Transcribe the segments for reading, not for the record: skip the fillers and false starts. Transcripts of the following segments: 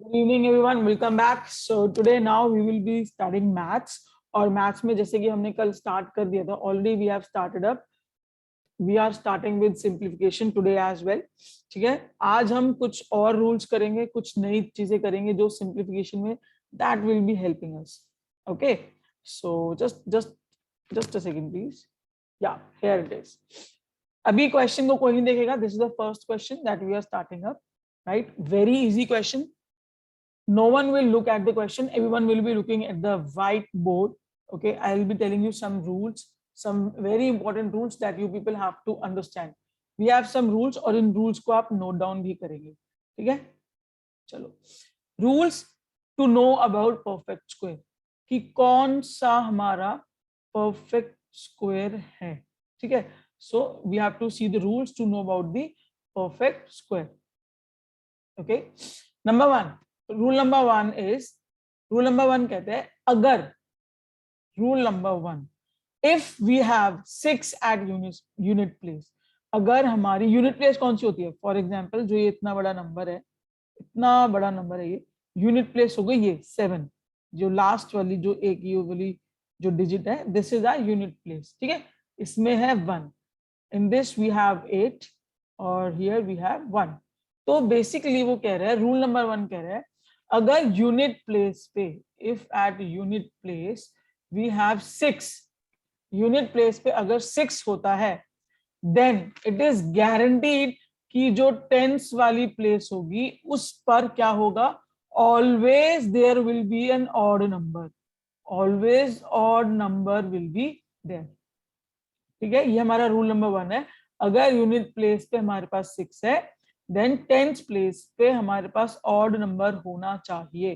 Good evening everyone, welcome back. So today now we will be studying maths. और maths में जैसे कि हमने कल start कर दिया था, already we have started up. We are starting with simplification today as well. ठीक है, आज हम कुछ और rules करेंगे, कुछ नई चीजें करेंगे जो simplification में that will be helping us. Okay, so just a second please. Yeah, here it is. अभी question को कोई नहीं देखेगा. This is the first question that we are starting up. Right, very easy question. No one will look at the question, everyone will be looking at the whiteboard. Okay, I'll be telling you some rules, some very important rules that you people have to understand. We have some rules और इन rules को आप note down भी करेंगे. ठीक है, चलो. Rules to know about perfect square, कि कौन सा हमारा perfect square है. ठीक है, so we have to see the rules to know about the perfect square. Okay, number one, rule number one कहते हैं अगर rule number one, if we have 6 at unit place, अगर हमारी यूनिट प्लेस कौन सी होती है, फॉर एग्जांपल जो ये इतना बड़ा नंबर है, ये यूनिट प्लेस हो गई ये 7, जो लास्ट वाली जो एक ये वाली जो डिजिट है, this is our unit place. ठीक है, इसमें है 1, इन दिस वी हैव 8 और हियर वी हैव 1. तो बेसिकली वो कह रहा है, रूल नंबर 1 कह रहा है अगर यूनिट प्लेस पे, if at unit place we have 6, unit place पे अगर 6 होता है, देन इट इज गारंटीड कि जो टेंस वाली प्लेस होगी उस पर क्या होगा, always there will be an odd number, always odd number will be there. ठीक है, ये हमारा रूल नंबर 1 है. अगर यूनिट प्लेस पे हमारे पास 6 है, देन टेंथ प्लेस पे हमारे पास ऑड नंबर होना चाहिए.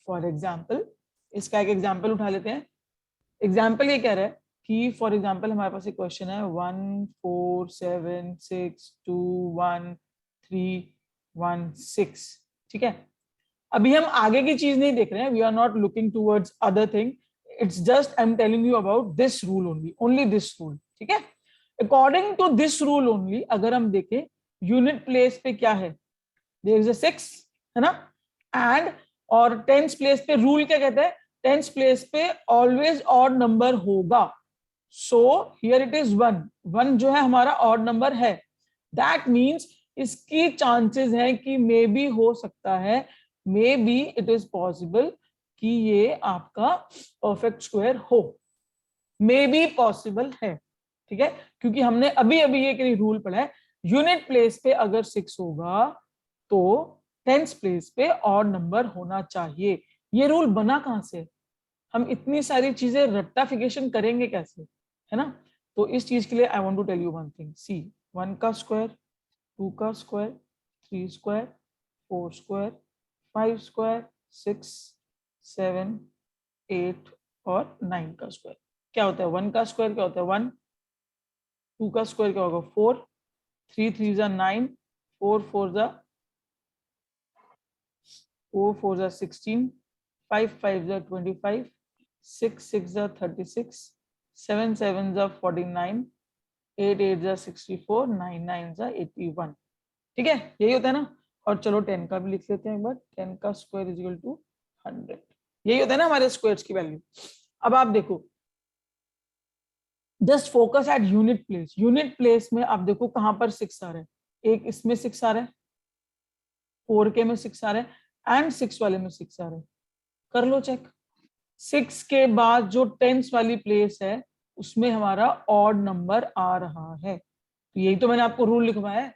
फॉर एग्जाम्पल, इसका एक एग्जाम्पल उठा लेते हैं. एग्जाम्पल ये कह रहा है कि फॉर एग्जाम्पल हमारे पास एक क्वेश्चन है 1 4 7 6 2 1 3 1 6. ठीक है, अभी हम आगे की चीज नहीं देख रहे हैं, we are not looking towards other thing, it's just I am telling you about this rule only this rule. ठीक है, according to this rule only अगर हम देखें यूनिट प्लेस पे क्या है, देयर इज अ 6 है ना, एंड और टेंस प्लेस पे रूल क्या कहता है, टेंस प्लेस पे ऑलवेज ऑड नंबर होगा. सो हियर इट इज 1 जो है हमारा ऑड नंबर है. दैट मींस इसकी चांसेस है कि मे बी हो सकता है, may be it is possible कि ये आपका परफेक्ट स्क्वायर हो, मे बी पॉसिबल है. ठीक है, क्योंकि हमने अभी अभी ये रूल पढ़ा है, यूनिट प्लेस पे अगर 6 होगा तो टेंस प्लेस पे ऑड नंबर होना चाहिए. ये रूल बना कहां से, हम इतनी सारी चीजें रट्टाफिकेशन करेंगे कैसे, है ना. तो इस चीज के लिए I want to tell you one thing. C 1 का स्क्वायर, 2 का स्क्वायर, 3 स्क्वायर, 4 स्क्वायर, 5 स्क्वायर, 6 7 8 और 9 का स्क्वायर. क्या होता है 1 का स्क्वायर, क्या होता है 1, 2 का स्क्वायर क्या होगा 4, 3 3 जा 9, 4 4 जा 16, 5 5 जा 25, 6 6 जा 36, 7 7 जा 49, 8 8 जा 64, 9 9 जा 81. ठीक है, यही होता है ना. और चलो 10 का भी लिख लेते हैं एक बार. 10 का स्क्वायर इज इक्वल टू 100. यही होता है ना हमारे स्क्वायर्स की वैल्यू. अब आप देखो, just focus at unit place. Unit place में आप देखो कहां पर 6 आ रहा है, एक इसमें 6 आ रहा है, 4 के में 6 आ रहा है एंड 6 वाले में 6 आ रहा है. कर लो चेक. 6 के बाद जो टेंस वाली प्लेस है उसमें हमारा ऑड नंबर आ रहा है. तो यही तो मैंने आपको रूल लिखवाया है.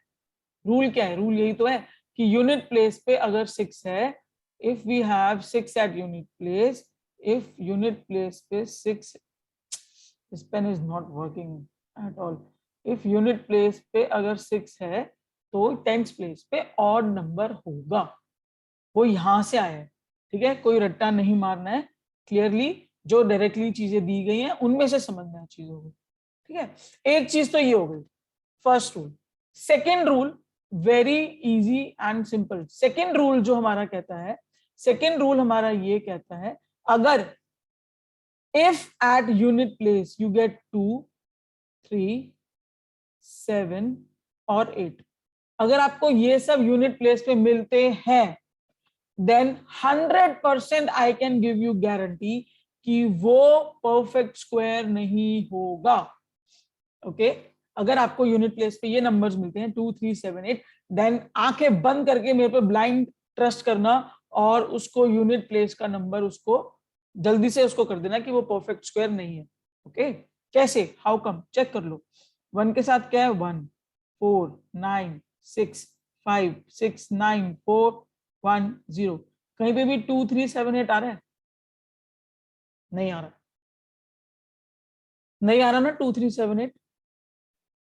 रूल क्या है, रूल यही तो है कि यूनिट प्लेस पे अगर 6 है, if we have 6 at unit place, if unit place पे 6, this pen is not working at all. if unit place पे अगर 6 है तो टेंस प्लेस पे ऑड नंबर होगा. वो यहां से आया है. ठीक है, कोई रट्टा नहीं मारना है, क्लियरली जो डायरेक्टली चीजें दी गई हैं उनमें से समझना है चीजों को. ठीक है, एक चीज तो ये हो गई, first rule. Second rule very easy and simple. Second rule जो हमारा कहता है, सेकेंड रूल हमारा ये कहता है अगर if at unit place you get 2 3 7 और 8, अगर आपको ये सब यूनिट प्लेस पे मिलते हैं, then 100% I can give you guarantee कि वो परफेक्ट स्क्वायर नहीं होगा। ओके अगर आपको यूनिट प्लेस पे ये नंबर्स मिलते हैं 2 3 7 8, देन आंखें बंद करके मेरे पे ब्लाइंड ट्रस्ट करना और उसको यूनिट प्लेस का नंबर उसको जल्दी से उसको कर देना कि वो परफेक्ट स्क्वायर नहीं है। ओके कैसे, हाउ कम, चेक कर लो। 1 के साथ क्या है, 1 4 9 6 5 6 9 4 1 0। कहीं पे भी 2 3 7 8 आ रहा है? नहीं आ रहा, नहीं आ रहा ना 2 3 7 8।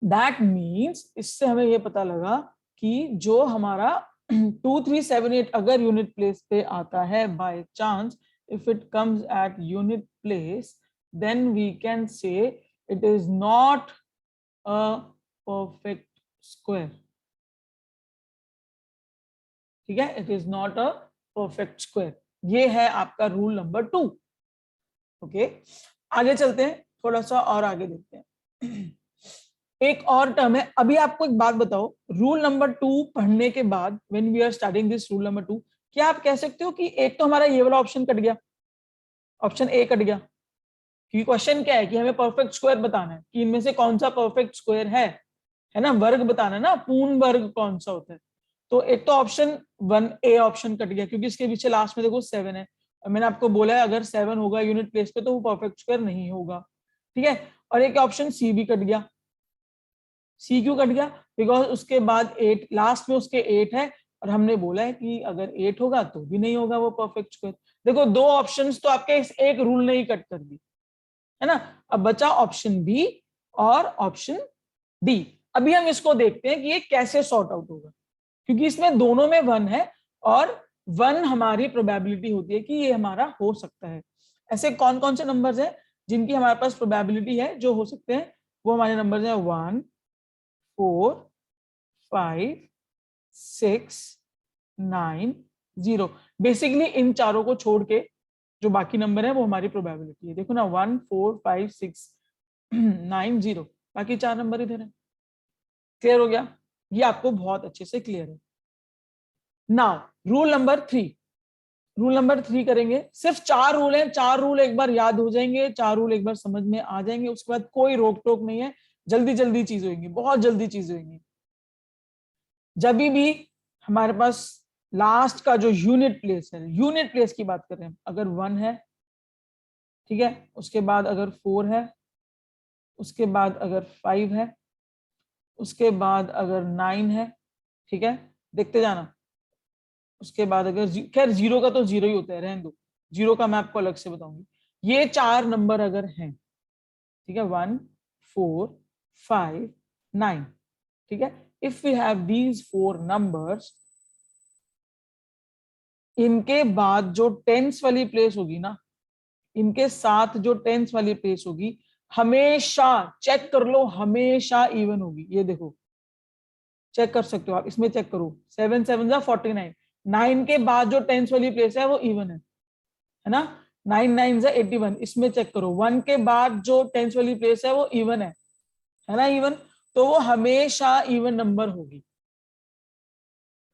दैट मीन्स इससे हमें ये पता लगा कि जो हमारा 2 3 7 8 अगर यूनिट प्लेस पे आता है by chance, if it comes at unit place, then we can say it is not a perfect square। ठीक है, it is not a perfect square। ये है आपका रूल नंबर 2। ओके आगे चलते हैं, थोड़ा सा और आगे देखते हैं। एक और टर्म है। अभी आपको एक बात बताओ, रूल नंबर 2 पढ़ने के बाद when we are starting this rule number 2, क्या आप कह सकते हो कि एक तो हमारा ये वाला ऑप्शन कट गया, ऑप्शन ए कट गया, क्योंकि क्वेश्चन क्या है कि हमें परफेक्ट स्क्वायर बताना है कि इनमें से कौन सा परफेक्ट स्क्वायर है ना, वर्ग बताना है ना, पूर्ण वर्ग कौन सा होता है। तो एक तो ऑप्शन 1 ए ऑप्शन कट गया क्योंकि इसके पीछे लास्ट में देखो 7 है, और मैंने आपको बोला है अगर 7 होगा यूनिट प्लेस पे तो वो परफेक्ट स्क्वायर नहीं होगा। ठीक है, और एक ऑप्शन सी भी कट गया। सी क्यों कट गया, बिकॉज उसके बाद 8 लास्ट में उसके 8 है, और हमने बोला है कि अगर 8 होगा तो भी नहीं होगा वो परफेक्ट स्क्वायर। देखो दो ऑप्शंस तो आपके इस एक रूल ने ही कट कर दी है ना। अब बचा ऑप्शन बी और ऑप्शन डी। अभी हम इसको देखते हैं कि ये कैसे सॉर्ट आउट होगा, क्योंकि इसमें दोनों में 1 है और 1 हमारी प्रोबेबिलिटी होती है कि ये हमारा हो सकता है। ऐसे कौन कौन से नंबर्स हैं जिनकी हमारे पास प्रोबेबिलिटी है जो हो सकते हैं, वो हमारे नंबर्स हैं 1 4 5 6 9 0। बेसिकली इन चारों को छोड़ के जो बाकी नंबर है वो हमारी प्रोबेबिलिटी है। देखो ना 1 4 5 6 9 0, बाकी 4 नंबर इधर है। क्लियर हो गया, ये आपको बहुत अच्छे से क्लियर है। Now rule number 3, rule number 3 करेंगे। सिर्फ 4 रूल हैं, 4 रूल एक बार याद हो जाएंगे, 4 रूल एक बार समझ में आ जाएंगे, उसके बाद कोई रोक टोक नहीं है, जल्दी जल्दी चीज होगी, बहुत जल्दी चीज होगी। जब भी हमारे पास लास्ट का जो यूनिट प्लेस है, यूनिट प्लेस की बात कर रहे हैं, अगर 1 है, ठीक है, उसके बाद अगर 4 है, उसके बाद अगर 5 है, उसके बाद अगर 9 है, ठीक है, देखते जाना। उसके बाद अगर खैर 0 का तो 0 ही होता है, रहने दो, 0 का मैं आपको अलग से बताऊंगी। ये 4 नंबर अगर हैं, ठीक है, 1 4 5 9, ठीक है, if we have these 4 numbers, इनके बाद जो टेंस वाली प्लेस होगी ना, इनके साथ जो टेंस वाली प्लेस होगी, हमेशा चेक कर लो, हमेशा इवन होगी। ये देखो चेक कर सकते हो आप, इसमें चेक करो, 7 7 जा 49, 9 के बाद जो टेंस वाली प्लेस है वो इवन है ना, 9 9 जा 81, इसमें चेक करो, 1 के बाद जो टेंस वाली प्लेस है वो इवन है ना, इवन, तो वो हमेशा इवन नंबर होगी।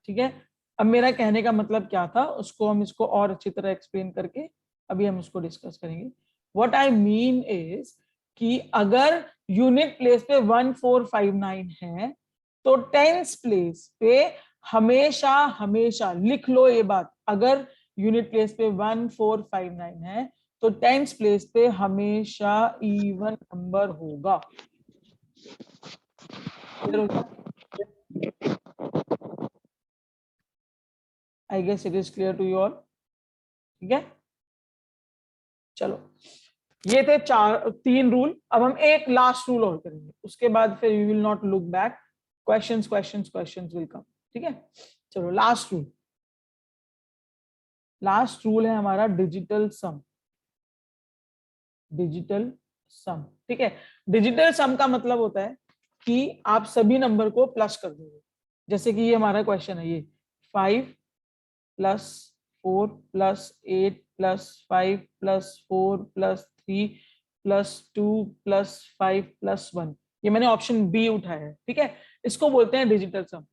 ठीक है, अब मेरा कहने का मतलब क्या था उसको हम इसको और अच्छी तरह एक्सप्लेन करके अभी हम उसको डिस्कस करेंगे। व्हाट आई मीन इज कि अगर यूनिट प्लेस पे 1 4 5 9 है तो टेंस प्लेस पे हमेशा हमेशा लिख लो ये बात, अगर यूनिट प्लेस पे 1 4 5 9 है तो टेंस प्लेस पे हमेशा इवन नंबर होगा। I guess it is clear to you all. ठीक है, चलो ये थे 3 रूल। अब हम एक लास्ट रूल और करेंगे, उसके बाद फिर you will not look back, questions questions questions will come. ठीक है, चलो लास्ट रूल। लास्ट रूल है हमारा डिजिटल सम। डिजिटल सम, ठीक है, डिजिटल सम का मतलब होता है कि आप सभी नंबर को प्लस कर दोगे। जैसे कि ये हमारा क्वेश्चन है, ये 5 plus 4 plus 8 plus 5 plus 4 plus 3 plus 2 plus 5 plus 1, ये मैंने ऑप्शन बी उठाया है। ठीक है, इसको बोलते हैं डिजिटल सम।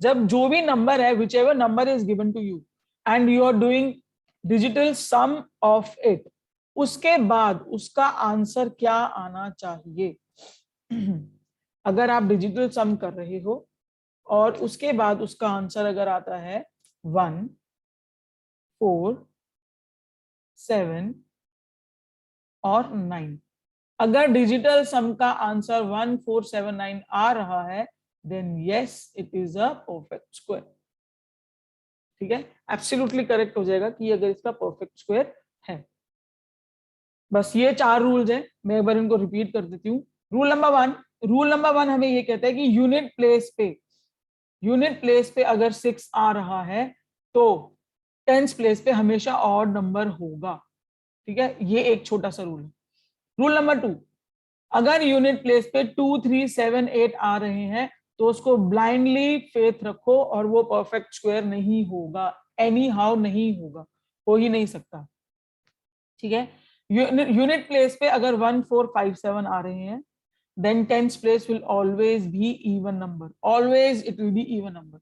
जब जो भी नंबर है, whichever number is given to you, and you are doing digital sum of it, उसके बाद उसका आंसर क्या आना चाहिए? अगर आप डिजिटल सम कर रहे हो और उसके बाद उसका आंसर अगर आता है 1 4 7 और 9, अगर डिजिटल सम का आंसर 1479 आ रहा है, then yes it is a perfect square. ठीक है, एब्सोल्युटली करेक्ट हो जाएगा कि अगर इसका परफेक्ट स्क्वायर है। बस ये 4 रूल्स हैं, मैं एक बार इनको रिपीट कर देती हूँ। रूल नंबर वन हमें ये कहता है कि यूनिट प्लेस पे अगर 6 आ रहा है तो टेंस प्लेस पे हमेशा ऑड नंबर होगा। ठीक है, ये एक छोटा सा रूल है। रूल नंबर 2, अगर यूनिट प्लेस पे 2 3 7 8 आ रहे हैं तो उसको ब्लाइंडली फेथ रखो और वो परफेक्ट स्क्वायर नहीं होगा, एनी हाउ नहीं होगा, हो ही नहीं सकता। ठीक है, यूनिट प्लेस पे अगर 1 4 5 7 आ रहे हैं, then tens place will always be even number, always it will be even number।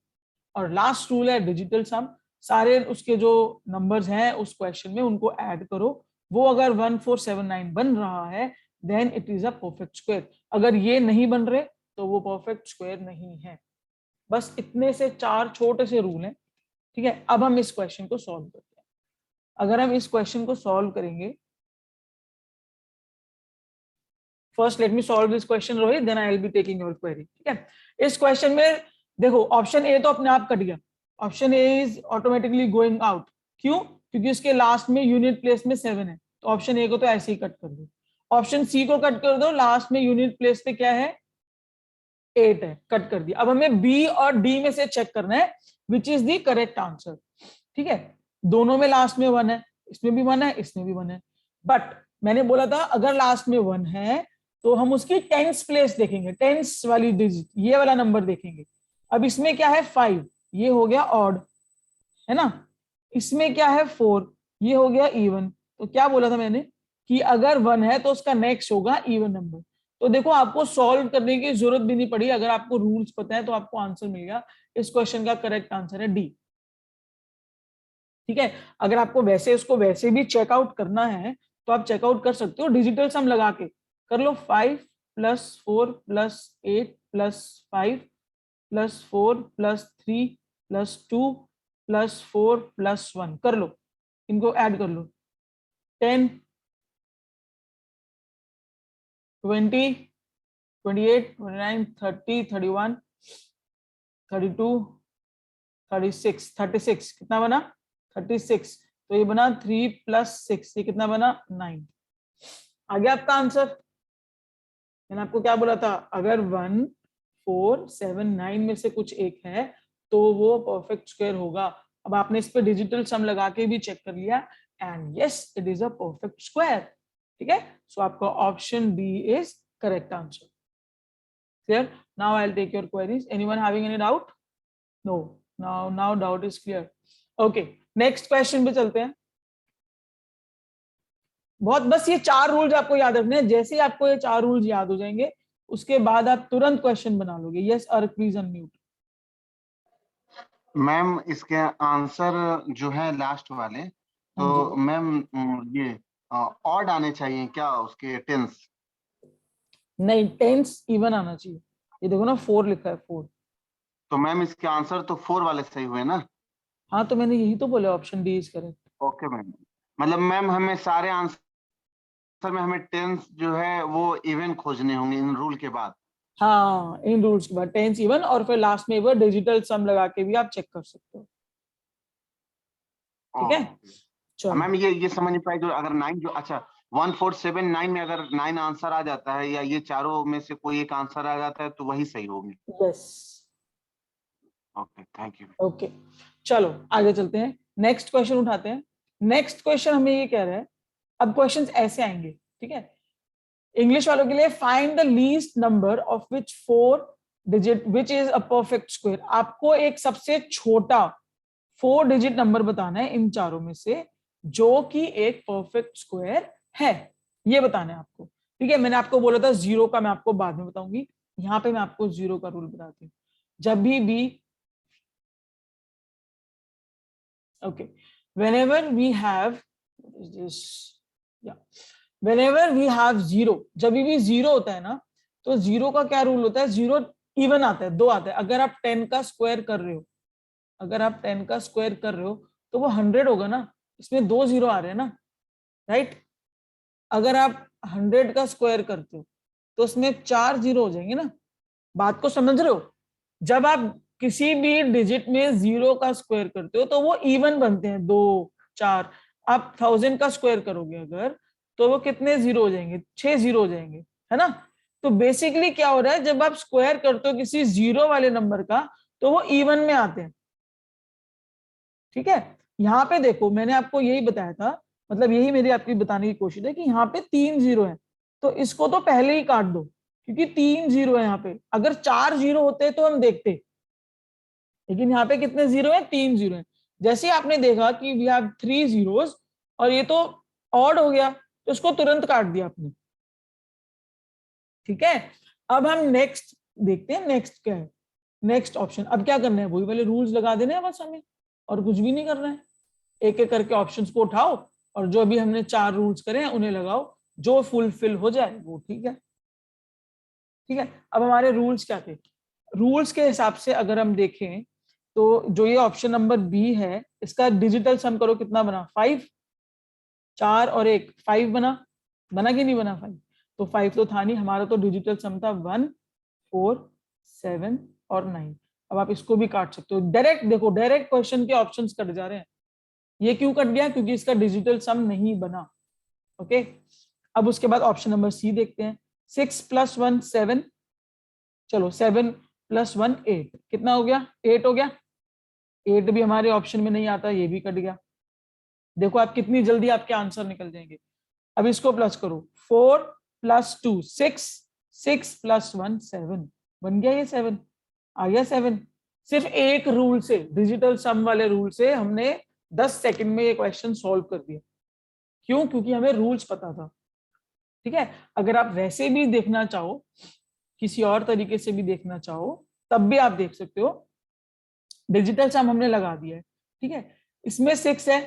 और लास्ट रूल है डिजिटल सम, सारे उसके जो नंबर्स हैं उस क्वेश्चन में उनको ऐड करो, वो अगर 1479 बन रहा है then it is a perfect square, अगर ये नहीं बन रहे तो वो परफेक्ट स्क्वायर नहीं है। बस इतने से 4 छोटे से रूल हैं। ठीक है, अब हम इस क्वेश्चन को सॉल्व करते हैं। अगर हम इस क्वेश्चन को सॉल्व करेंगे, first let me solve this question Rohit, then I will be taking your query. ठीक है, इस क्वेश्चन में देखो ऑप्शन ए तो अपने आप कट गया, option A is automatically going out. क्यों? क्योंकि उसके लास्ट में यूनिट प्लेस में 7 है, तो ऑप्शन ए को तो ऐसे ही कट कर दो। ऑप्शन सी को कट कर दो, लास्ट में यूनिट प्लेस पे क्या है 8 है, कट कर दिया। अब हमें बी और डी में से चेक करना है which is the correct answer. ठीक है, दोनों में लास्ट में 1 है, इसमें भी 1 है, इसमें भी 1 है, बट मैंने बोला था अगर लास्ट में 1 है तो हम उसकी टेंस प्लेस देखेंगे, टेंस वाली डिजिट, ये वाला नंबर देखेंगे। अब इसमें क्या है 5, ये हो गया ऑड, है ना। इसमें क्या है 4, ये हो गया इवन। तो क्या बोला था मैंने कि अगर 1 है तो उसका नेक्स्ट होगा इवन नंबर। तो देखो आपको सॉल्व करने की जरूरत भी नहीं पड़ी, अगर आपको रूल्स पता है तो आपको आंसर मिल गया। इस क्वेश्चन का करेक्ट आंसर है डी। ठीक है, अगर आपको वैसे उसको वैसे भी चेकआउट करना है तो आप चेकआउट कर सकते हो डिजिटल सम लगा के, कर लो 5 + 4 + 8 + 5 + 4 + 3 + 2 + 4 + 1 कर लो, इनको ऐड कर लो। 10 20 28 29 30 31 32 36 36 कितना बना 36, तो ये बना 3 + 6, ये कितना बना 9। आ गया आपका आंसर। मैंने आपको क्या बोला था, अगर 1 4 7 9 में से कुछ एक है तो वो परफेक्ट स्क्वायर होगा। अब आपने इस पे डिजिटल सम लगा के भी चेक कर लिया and yes it is a perfect square. ठीक है, सो आपका option B is correct answer. Clear? Now I will take your queries. Anyone having any doubt? No, now doubt is clear. Okay, next question पे चलते हैं। बहुत, बस ये 4 rules आपको याद रखने हैं, जैसे ही आपको ये 4 रूल्स याद हो जाएंगे उसके बाद आप तुरंत क्वेश्चन बना लोगे। यस अर्क प्लीज अनम्यूट। मैम इसके आंसर जो है लास्ट वाले, हाँ जी, तो मैम ये ऑड आने चाहिए क्या उसके टेंस? नहीं टेंस इवन आना चाहिए। ये देखो ना 4 लिखा है 4। तो मैम इसके आंसर तो 4 वाले सही हुए ना? हाँ तो मैंने यही तो बोला, option D is correct. Okay ma'am, मतलब मैम हमें सारे आंसर में हमें टेंस जो है वो इवन खोजने होंगे इन रूल के बाद। हाँ, इन रूल्स के बाद टेंस इवन और फिर लास्ट में एक बार डिजिटल सम लगा के भी आप चेक कर सकते हो। ठीक है, चलो। मैम ये समझ नहीं पाई, जो अगर 9 जो अच्छा 1479 में अगर 9 आंसर आ जाता है या ये चारों में से कोई एक आंसर आ जाता है तो वही सही होगी। Yes, okay thank you. Okay, चलो आगे चलते हैं, नेक्स्ट क्वेश्चन उठाते हैं। नेक्स्ट क्वेश्चन हमें ये कह रहा है, अब क्वेश्चंस ऐसे आएंगे। ठीक है, इंग्लिश वालों के लिए find the least number of which 4 digit which is a perfect square. आपको एक सबसे छोटा 4 डिजिट नंबर बताना है इन चारों में से जो कि एक परफेक्ट स्क्वायर है, ये बताना है आपको। ठीक है, मैंने आपको बोला था 0 का मैं आपको बाद में बताऊंगी, यहां पे मैं आपको 0 का रूल बताती हूँ। जब भी Okay. Whenever we have this, yeah, whenever we have zero, जब भी जीरो होता है ना, तो जीरो का क्या रूल होता है, जीरो इवन आता है, दो आता है। अगर आप 10 का स्क्वायर कर रहे हो, अगर आप 10 का स्क्वायर कर रहे हो तो वो 100 होगा ना, इसमें दो जीरो आ रहे हैं ना, राइट। अगर आप 100 का स्क्वायर करते हो तो उसमें 4 जीरो हो जाएंगे ना। बात को समझ रहे हो? जब आप किसी भी डिजिट में जीरो का स्क्वायर करते हो तो वो इवन बनते हैं, 2 4। आप 1000 का स्क्वायर करोगे अगर, तो वो कितने जीरो हो जाएंगे, 6 जीरो हो जाएंगे, है ना। तो बेसिकली क्या हो रहा है, जब आप स्क्वायर करते हो किसी जीरो वाले नंबर का तो वो इवन में आते हैं, ठीक है। यहाँ पे देखो मैंने आपको यही बताया था, मतलब यही मेरी आपकी बताने की कोशिश है कि यहाँ पे 3 जीरो है, तो इसको तो पहले ही काट दो, क्योंकि 3 जीरो है यहाँ पे। अगर 4 जीरो होते तो हम देखते, लेकिन यहाँ पे कितने जीरो है, 3 जीरो है। जैसे आपने देखा कि वी हैव 3 जीरोस और ये तो ऑड हो गया, तो इसको तुरंत काट दिया आपने, ठीक है। अब हम नेक्स्ट देखते हैं, नेक्स्ट क्या है, नेक्स्ट ऑप्शन। अब क्या करना है, वही वाले रूल्स लगा देने हैं बस हमें, और कुछ भी नहीं करना है। एक एक करके ऑप्शंस को उठाओ और जो भी हमने 4 रूल्स करे हैं उन्हें लगाओ, जो फुलफिल हो जाए वो ठीक है, ठीक है। अब हमारे रूल्स क्या थे, रूल्स के हिसाब से अगर हम देखें तो जो ये ऑप्शन नंबर बी है, इसका डिजिटल सम करो, कितना बना, 5। 4 और 1 5 बना, बना कि नहीं बना 5? तो 5 तो था नहीं हमारा, तो डिजिटल सम था 1 4 7 और 9। अब आप इसको भी काट सकते हो डायरेक्ट, देखो डायरेक्ट क्वेश्चन के ऑप्शंस कट जा रहे हैं। ये क्यों कट गया, क्योंकि इसका डिजिटल सम नहीं बना। ओके, अब उसके बाद ऑप्शन नंबर सी देखते हैं। 6 + 1 7, चलो 7 + 1 8, कितना हो गया, 8 हो गया। 8 भी हमारे ऑप्शन में नहीं आता, ये भी कट गया। देखो आप कितनी जल्दी आपके आंसर निकल जाएंगे। अब इसको प्लस करो, 4 + 2 6, 6 + 1 7, बन गया ये 7, आ गया 7। सिर्फ एक रूल से, डिजिटल सम वाले रूल से हमने 10 सेकंड में ये क्वेश्चन सॉल्व कर दिया। क्यों, क्योंकि हमें रूल्स पता था, ठीक है। अगर आप वैसे भी देखना चाहो, किसी और तरीके से भी देखना चाहो, तब भी आप देख सकते हो। डिजिटल सम हमने लगा दिया है, ठीक है। इसमें 6 है,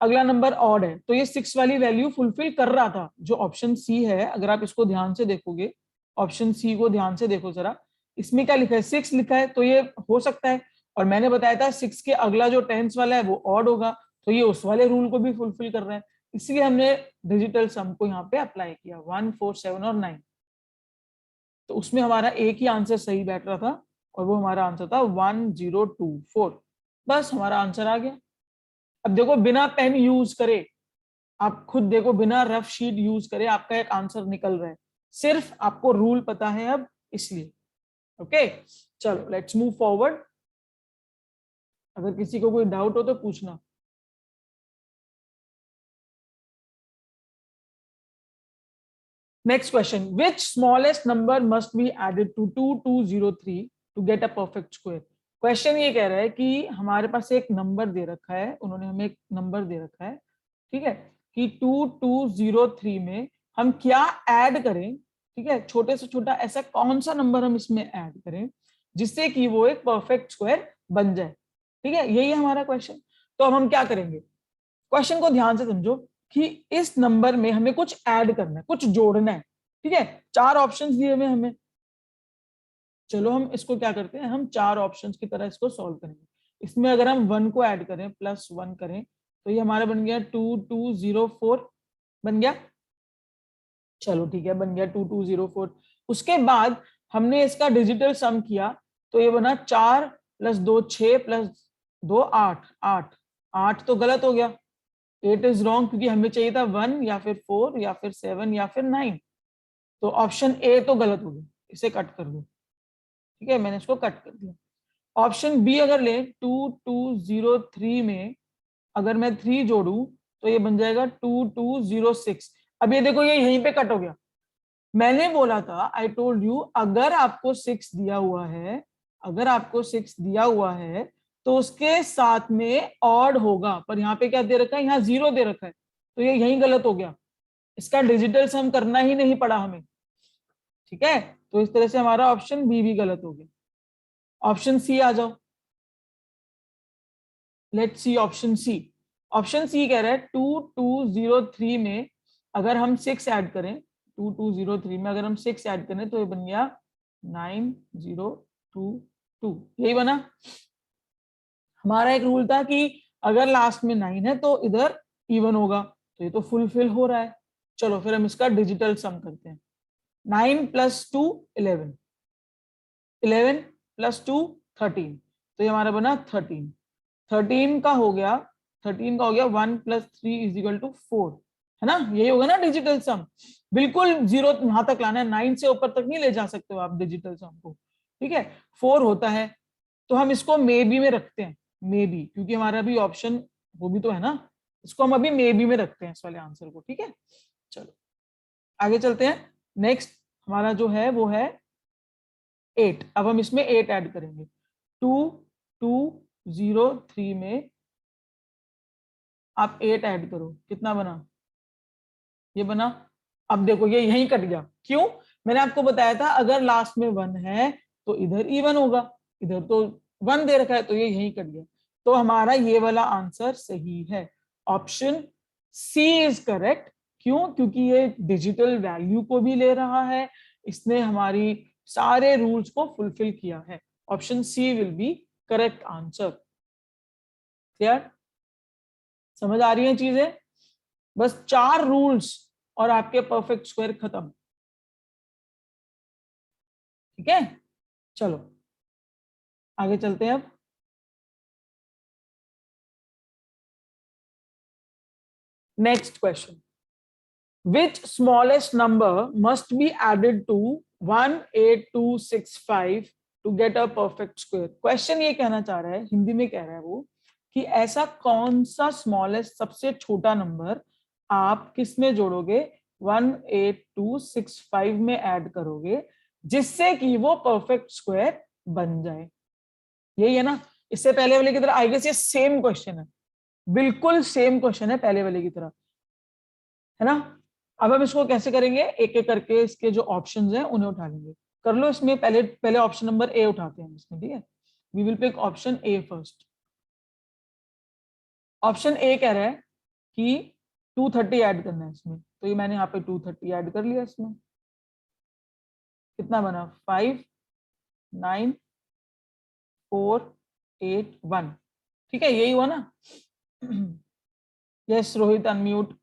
अगला नंबर ऑड है, तो ये 6 वाली वैल्यू फुलफिल कर रहा था। जो ऑप्शन सी है, अगर आप इसको ध्यान से देखोगे, ऑप्शन सी को ध्यान से देखो जरा, इसमें क्या लिखा है, 6 लिखा है, तो ये हो सकता है। और मैंने बताया था 6 के अगला जो टेंस वाला है वो ऑड होगा, तो ये उस वाले रूल को भी फुलफिल कर रहा है। इसलिए हमने डिजिटल सम को यहाँ पे अप्लाई किया, 1 4 7 और 9। तो उसमें हमारा एक ही आंसर सही बैठ रहा था, और वो हमारा आंसर था 1024। बस हमारा आंसर आ गया। अब देखो बिना पेन यूज करे, आप खुद देखो, बिना रफ शीट यूज करे आपका एक आंसर निकल रहा है, सिर्फ आपको रूल पता है अब इसलिए। ओके, चलो लेट्स मूव फॉरवर्ड। अगर किसी को कोई डाउट हो तो पूछना। Next question, which smallest number must be added to 2203 to get a perfect square. Question ये कह रहा है कि हमारे पास एक नंबर दे रखा है, उन्होंने हमें एक नंबर दे रखा है, ठीक है, कि 2203 में हम क्या ऐड करें, ठीक है, छोटे से छोटा ऐसा कौन सा नंबर हम इसमें ऐड करें जिससे कि वो एक परफेक्ट स्क्वायर बन जाए, ठीक है, यही है हमारा क्वेश्चन। तो अब हम क्या करेंगे, क्वेश्चन को ध्यान से समझो कि इस नंबर में हमें कुछ ऐड करना है, कुछ जोड़ना है, ठीक है। 4 ऑप्शंस दिए हुए हमें, चलो हम इसको क्या करते हैं, हम 4 ऑप्शंस की तरह इसको सॉल्व करेंगे। इसमें अगर हम 1 को ऐड करें, +1 करें, तो ये हमारा बन गया 2204, बन गया, चलो ठीक है, बन गया 2204। उसके बाद हमने इसका डिजिटल सम किया, तो ये बना 4 + 2 6 + 2 8, 8 8 तो गलत हो गया, 8 इज रॉन्ग, क्योंकि हमें चाहिए था 1 या फिर 4 या फिर 7 या फिर 9। तो ऑप्शन ए तो गलत हो गया, इसे कट कर दो, ठीक है, मैंने इसको कट कर दिया। ऑप्शन बी अगर ले, 2203 में अगर मैं 3 जोड़ू तो ये बन जाएगा 2206। अब ये देखो, ये यहीं पे कट हो गया। मैंने बोला था, आई टोल्ड यू, अगर आपको 6 दिया हुआ है, अगर आपको 6 दिया हुआ है तो उसके साथ में ऑड होगा, पर यहाँ पे क्या दे रखा है, यहाँ 0 दे रखा है, तो ये यहीं गलत हो गया, इसका डिजिटल सम करना ही नहीं पड़ा हमें, ठीक है। तो इस तरह से हमारा ऑप्शन बी भी गलत हो गया। ऑप्शन सी आ जाओ। Let's see option C. Option C कह रहा है 2203 में अगर हम 6 ऐड करें, 2203 में अगर हम 6 ऐड करें तो ये बन गया 9022, यही बना। हमारा एक रूल था कि अगर लास्ट में 9 है तो इधर इवन होगा, तो ये तो फुलफिल हो रहा है। चलो फिर हम इसका डिजिटल सम करते हैं। 9 + 2 11, 11 + 2 13, तो ये हमारा बना 13। 13 का हो गया 1 + 3 = 4, है ना, यही होगा ना डिजिटल सम। बिल्कुल जीरो वहां तक लाना है, 9 से ऊपर तक नहीं ले जा सकते हो आप डिजिटल सम को, ठीक है। 4 होता है, तो हम इसको मे बी में रखते हैं, मे बी, क्योंकि हमारा भी ऑप्शन वो भी तो है ना, इसको हम अभी मे बी में रखते हैं इस वाले आंसर को, ठीक है। चलो आगे चलते हैं। नेक्स्ट हमारा जो है वो है 8। अब हम इसमें 8 ऐड करेंगे। 2203 में आप 8 ऐड करो, कितना बना, ये बना। अब देखो ये यहीं कट गया, क्यों, मैंने आपको बताया था अगर लास्ट में 1 है तो इधर इवन होगा, इधर तो 1 दे रखा है, तो ये यहीं कट गया। तो हमारा ये वाला आंसर सही है, ऑप्शन सी इज करेक्ट। क्यों, क्योंकि ये डिजिटल वैल्यू को भी ले रहा है, इसने हमारी सारे रूल्स को फुलफिल किया है। Option C will be correct answer. Clear, समझ आ रही है चीजें, बस 4 रूल्स और आपके परफेक्ट स्क्वायर खत्म, ठीक है। चलो आगे चलते हैं। अब next question, which smallest number must be added to 18265 to get a perfect square. Question ये कहना चाह रहा है, हिंदी में कह रहा है वो, कि ऐसा कौन सा स्मॉलेस्ट सबसे छोटा नंबर आप किस में जोड़ोगे, 18265 में ऐड करोगे, जिससे कि वो परफेक्ट स्क्वायर बन जाए। यही है ना, इससे पहले वाले की तरह आई गेस ये सेम क्वेश्चन है, बिल्कुल सेम क्वेश्चन है पहले वाले की तरह, है ना। अब हम इसको कैसे करेंगे, एक एक करके इसके जो ऑप्शंस हैं उन्हें उठा लेंगे। कर लो, इसमें पहले पहले ऑप्शन नंबर ए उठाते हैं इसमें, ठीक है। We will pick option A first. Option A कह रहा है कि 230 ऐड करना है इसमें, तो ये मैंने यहाँ पे 230 ऐड कर लिया इसमें, कितना बना, 5 9 4 8 1, ठीक है, यही हुआ ना। Yes Rohit unmute,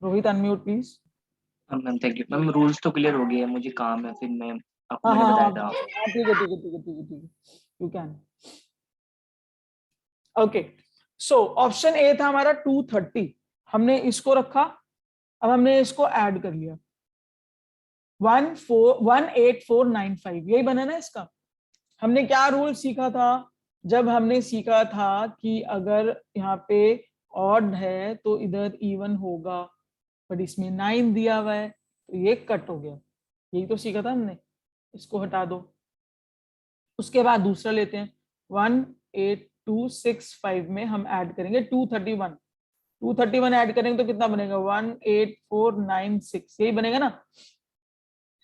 Rohit unmute please. Ma'am thank you ma'am, rules तो क्लियर हो गए हैं, मुझे काम है फिर मैं आपको हाँ मैंने हाँ बताया हाँ था। ठीक है ठीक है ठीक है ठीक है ठीक है, you can. Okay, so option A था हमारा 230, हमने इसको रखा, अब हमने इसको ऐड कर लिया 18495, यही बना ना इसका। हमने क्या रूल सीखा था, जब हमने सीखा था कि अगर यहाँ पे ऑड है तो इधर इवन होगा, बट इसमें 9 दिया हुआ है तो ये कट हो गया, यही तो सीखा था हमने। इसको हटा दो, उसके बाद दूसरा लेते हैं, 18265 में हम ऐड करेंगे 231, 231 ऐड करेंगे तो कितना बनेगा, 18496, यही बनेगा ना,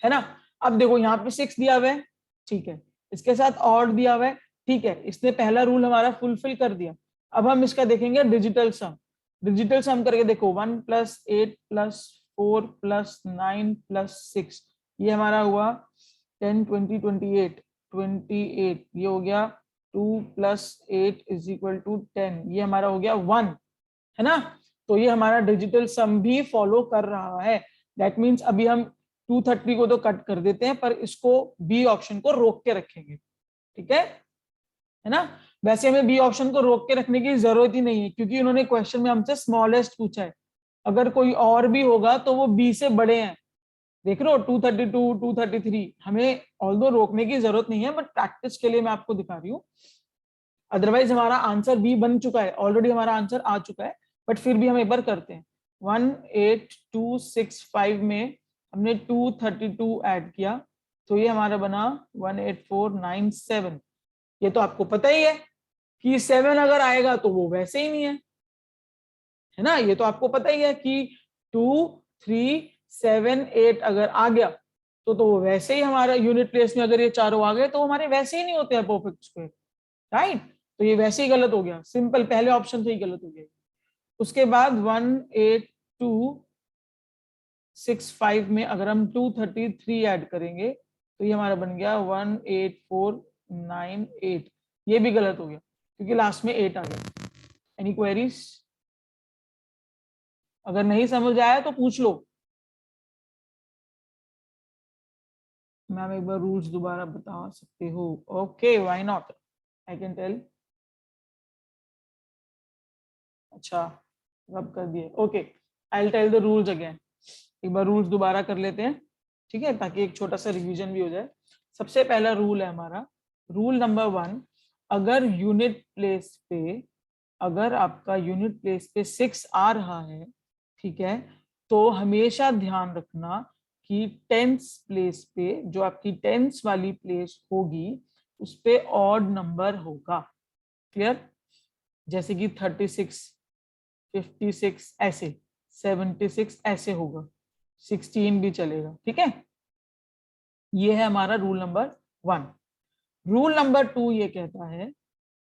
है ना। अब देखो यहाँ पे 6 दिया हुआ है, ठीक है, इसके साथ ऑड दिया हुआ है, ठीक है, इसने पहला रूल हमारा फुलफिल कर दिया। अब हम इसका देखेंगे डिजिटल सम, डिजिटल सम करके देखो, 1 + 8 + 4 + 9 + 6, ये हमारा हुआ 10 20 28 28, ये हो गया 2 + 8 = 10, ये हमारा हो गया 1, है ना। तो ये हमारा डिजिटल सम भी फॉलो कर रहा है। दैट मीन्स अभी हम 230 को तो कट कर देते हैं, पर इसको बी ऑप्शन को रोक के रखेंगे, ठीक है ना। वैसे हमें बी ऑप्शन को रोक के रखने की जरूरत ही नहीं है, क्योंकि उन्होंने क्वेश्चन में हमसे स्मॉलेस्ट पूछा है, अगर कोई और भी होगा तो वो बी से बड़े हैं। देख रहे हो 232 233, हमें ऑल्दो रोकने की जरूरत नहीं है, बट प्रैक्टिस के लिए मैं आपको दिखा रही हूँ। अदरवाइज हमारा आंसर बी बन चुका है, ऑलरेडी हमारा आंसर आ चुका है, बट फिर भी हम एक बार करते हैं। 18265 में हमने 232 ऐड किया, तो ये हमारा बना 18497। ये तो आपको पता ही है कि 7 अगर आएगा तो वो वैसे ही नहीं है ना, ये तो आपको पता ही है कि 2 3 7 8 अगर आ गया तो वो वैसे ही हमारा यूनिट प्लेस में अगर ये चारों आ गए तो हमारे वैसे ही नहीं होते हैं परफेक्ट स्क्वायर, राइट। तो ये वैसे ही गलत हो गया, सिंपल, पहले ऑप्शन से ही गलत हो गया। उसके बाद 18265 में अगर हम 233 ऐड करेंगे तो ये हमारा बन गया 18498, ये भी गलत हो गया क्योंकि लास्ट में 8 आ गया। Any queries? अगर नहीं समझ आया तो पूछ लो। मैम एक बार रूल्स दोबारा बता सकते हो? Okay, why not, I can tell. अच्छा, रब कर दिए, okay, I will tell the rules again. एक बार रूल्स दोबारा कर लेते हैं, ठीक है, ताकि एक छोटा सा रिवीजन भी हो जाए। सबसे पहला रूल है हमारा, रूल नंबर 1, अगर यूनिट प्लेस पे, अगर आपका यूनिट प्लेस पे 6 आ रहा है, ठीक है, तो हमेशा ध्यान रखना कि टेंस प्लेस पे, जो आपकी टेंस वाली प्लेस होगी, उस पे ऑड नंबर होगा। क्लियर? जैसे कि 36, 56 ऐसे, 76 ऐसे होगा, 16 भी चलेगा, ठीक है। ये है हमारा रूल नंबर 1। रूल नंबर 2 ये कहता है,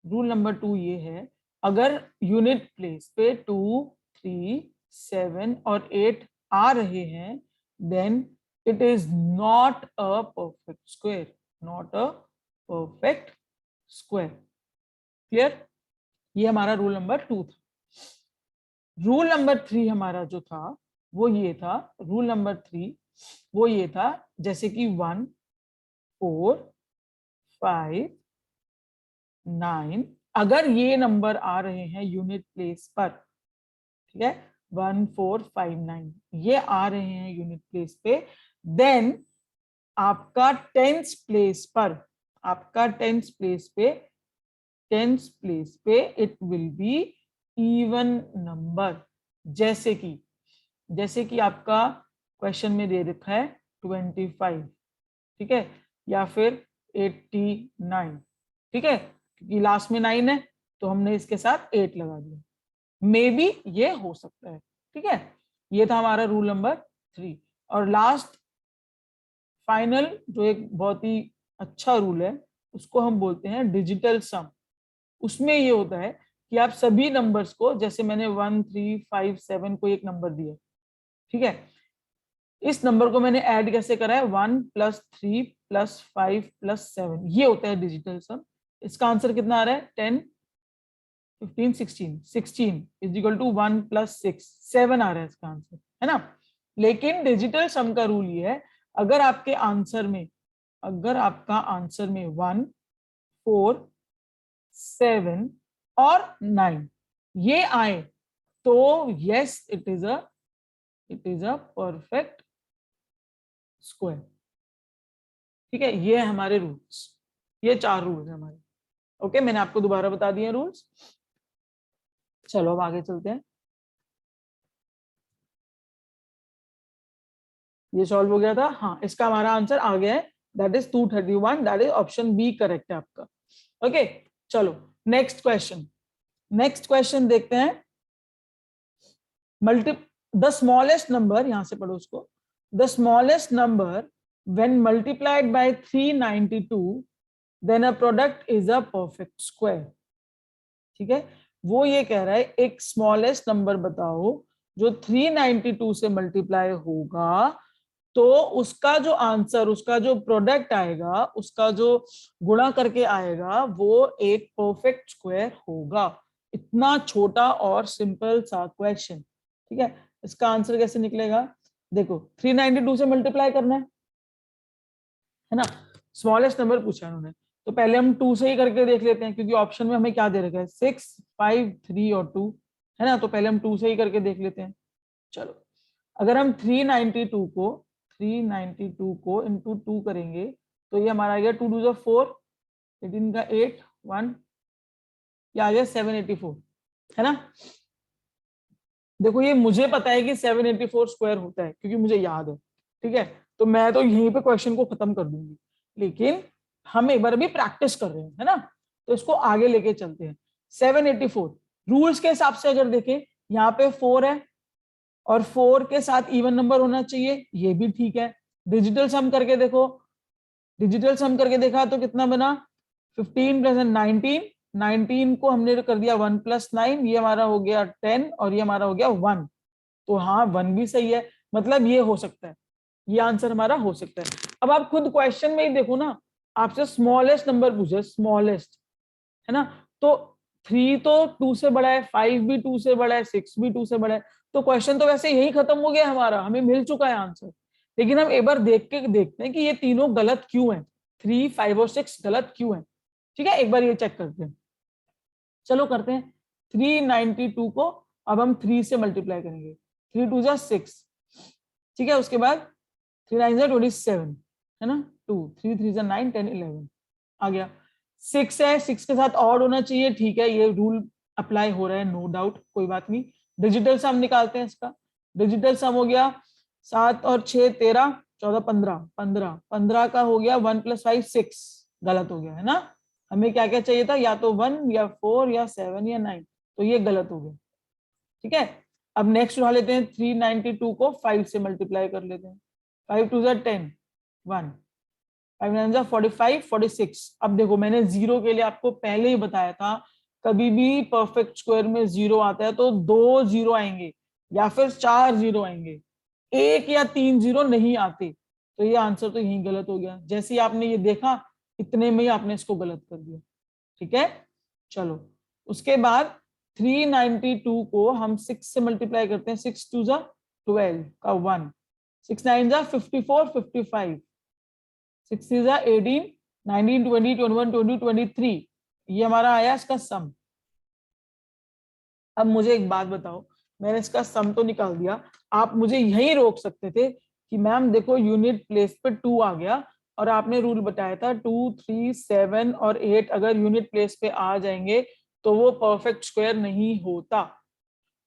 रूल नंबर 2 ये है, अगर यूनिट प्लेस पे 2, 3, 7 और 8 आ रहे हैं, then it is not a perfect square, not a perfect square. Clear? ये हमारा रूल नंबर 2 था। रूल नंबर 3 हमारा जो था वो ये था, रूल नंबर 3 वो ये था, जैसे कि 1, 4, 5, 9, अगर ये नंबर आ रहे हैं यूनिट प्लेस पर, ठीक है, 1, 4, 5, 9 ये आ रहे हैं यूनिट प्लेस पे, देन आपका टेंस प्लेस पर, आपका टेंस प्लेस पे, टेंस प्लेस पे it will be even number. जैसे कि आपका क्वेश्चन में दे रखा है 25, ठीक है, या फिर 89, ठीक है, क्योंकि लास्ट में 9 है तो हमने इसके साथ 8 लगा दिया, मे बी ये हो सकता है, ठीक है। ये था हमारा रूल नंबर 3। और लास्ट फाइनल जो एक बहुत ही अच्छा रूल है, उसको हम बोलते हैं डिजिटल सम। उसमें ये होता है कि आप सभी नंबर्स को, जैसे मैंने 1, 3, 5, 7 को एक नंबर दिया, ठीक है, इस नंबर को मैंने ऐड कैसे करा है, 1 + 3 + 5 + 7, ये होता है डिजिटल सम। इसका आंसर कितना आ रहा है, 10, 15, 16, 16 = 1 + 6, 7 आ रहा है इसका आंसर, है ना। लेकिन डिजिटल सम का रूल ये है, अगर आपके आंसर में, अगर आपका आंसर में 1, 4, 7 और 9 ये आए, तो yes it is a perfect square, ठीक है। ये है हमारे रूल्स, ये 4 रूल्स है हमारे। ओके, मैंने आपको दोबारा बता दिए रूल्स। चलो अब आगे चलते हैं। ये सॉल्व हो गया था, हाँ, इसका हमारा आंसर आ गया है, that is 231, that is option B correct है आपका। ओके, चलो नेक्स्ट क्वेश्चन, नेक्स्ट क्वेश्चन देखते हैं। द स्मॉलेस्ट नंबर, यहां से पढ़ो उसको, the smallest number when multiplied by 392 then a product is a perfect square, ठीक है। वो ये कह रहा है एक स्मॉलेस्ट नंबर बताओ जो 392 से मल्टीप्लाई होगा, तो उसका जो आंसर, उसका जो प्रोडक्ट आएगा, उसका जो गुणा करके आएगा, वो एक परफेक्ट स्क्वायर होगा। इतना छोटा और सिंपल सा क्वेश्चन, ठीक है। इसका आंसर कैसे निकलेगा, देखो 392 से मल्टीप्लाई करना है ना, स्मॉलेस्ट नंबर पूछा है उन्होंने, तो पहले हम 2 से ही करके देख लेते हैं, क्योंकि ऑप्शन में हमें क्या दे रखा है, 6, 5, 3 और 2, है ना, तो पहले हम 2 से ही करके देख लेते हैं। चलो, अगर हम 392 को इंटू 2 करेंगे, तो ये हमारा आ गया 2 2 4, 18 का 8, 1, ये आ गया 784, है ना। देखो ये मुझे पता है कि 784 स्क्वायर होता है, क्योंकि मुझे याद है, ठीक है, तो मैं तो यहीं पे क्वेश्चन को खत्म कर दूंगी, लेकिन हम एक बार अभी प्रैक्टिस कर रहे हैं, है ना, तो इसको आगे लेके चलते हैं। 784 रूल्स के हिसाब से अगर देखें, यहाँ पे 4 है और 4 के साथ इवन नंबर होना चाहिए, ये भी ठीक है, डिजिटल सम करके देखो, डिजिटल सम करके देखा तो कितना बना 15 प्लस 19, 19 को हमने कर दिया 1 प्लस 9, ये हमारा हो गया 10 और ये हमारा हो गया 1। तो हाँ 1 भी सही है, मतलब ये हो सकता है, ये आंसर हमारा हो सकता है। अब आप खुद क्वेश्चन में ही देखो ना, आपसे स्मॉलेस्ट नंबर पूछे, स्मॉलेस्ट, है ना, तो 3 तो 2 से बड़ा है, 5 भी 2 से बड़ा है, 6 भी 2 से बड़ा है, तो क्वेश्चन तो वैसे यही खत्म हो गया हमारा, हमें मिल चुका है आंसर। लेकिन हम एक बार देख के देखते हैं कि ये तीनों गलत क्यों हैं, 3, 5 और 6 गलत क्यों हैं। ठीक है, एक बार ये चेक करते हैं, चलो करते हैं। 392 को अब हम 3 से मल्टीप्लाई करेंगे, 3 2 जा 6, ठीक है, उसके बाद 3 9 जा 27, है ना, 2 3 3 जा 9 10 11 आ गया। 6 है, 6 के साथ ऑड होना चाहिए, ठीक है, ये रूल अप्लाई हो रहा है, नो डाउट, कोई बात नहीं। डिजिटल सम निकालते हैं इसका, डिजिटल सम हो गया 7 और 6 13 14 15 15 15 का हो गया 1 प्लस 5 6, गलत हो गया है ना। हमें क्या क्या चाहिए था, या तो 1 या 4 या 7 या 9, तो ये गलत हो गया। ठीक है, अब नेक्स्ट उठा लेते हैं, 392 को 5 से मल्टीप्लाई कर लेते हैं, 5 2 10 1 5 9 45 46। अब देखो मैंने जीरो के लिए आपको पहले ही बताया था, कभी भी परफेक्ट स्क्वायर में जीरो आता है तो 2 जीरो आएंगे या फिर 4 जीरो आएंगे, 1 या 3 जीरो नहीं आते। तो ये आंसर तो यही गलत हो गया, जैसे ही आपने ये देखा इतने में ही आपने इसको गलत कर दिया। ठीक है, चलो उसके बाद 392 को हम 6 से मल्टीप्लाई करते हैं, 6 2 जा 12 का 1, 6 9 जा 54 55, 6 3 जा 18 19 20 21 22 23, ये हमारा आया इसका सम। अब मुझे एक बात बताओ, मैंने इसका सम तो निकाल दिया, आप मुझे यही रोक सकते थे कि मैम देखो यूनिट प्लेस पे 2 आ गया और आपने रूल बताया था 2 3 7 और 8 अगर यूनिट प्लेस पे आ जाएंगे तो वो परफेक्ट स्क्वायर नहीं होता।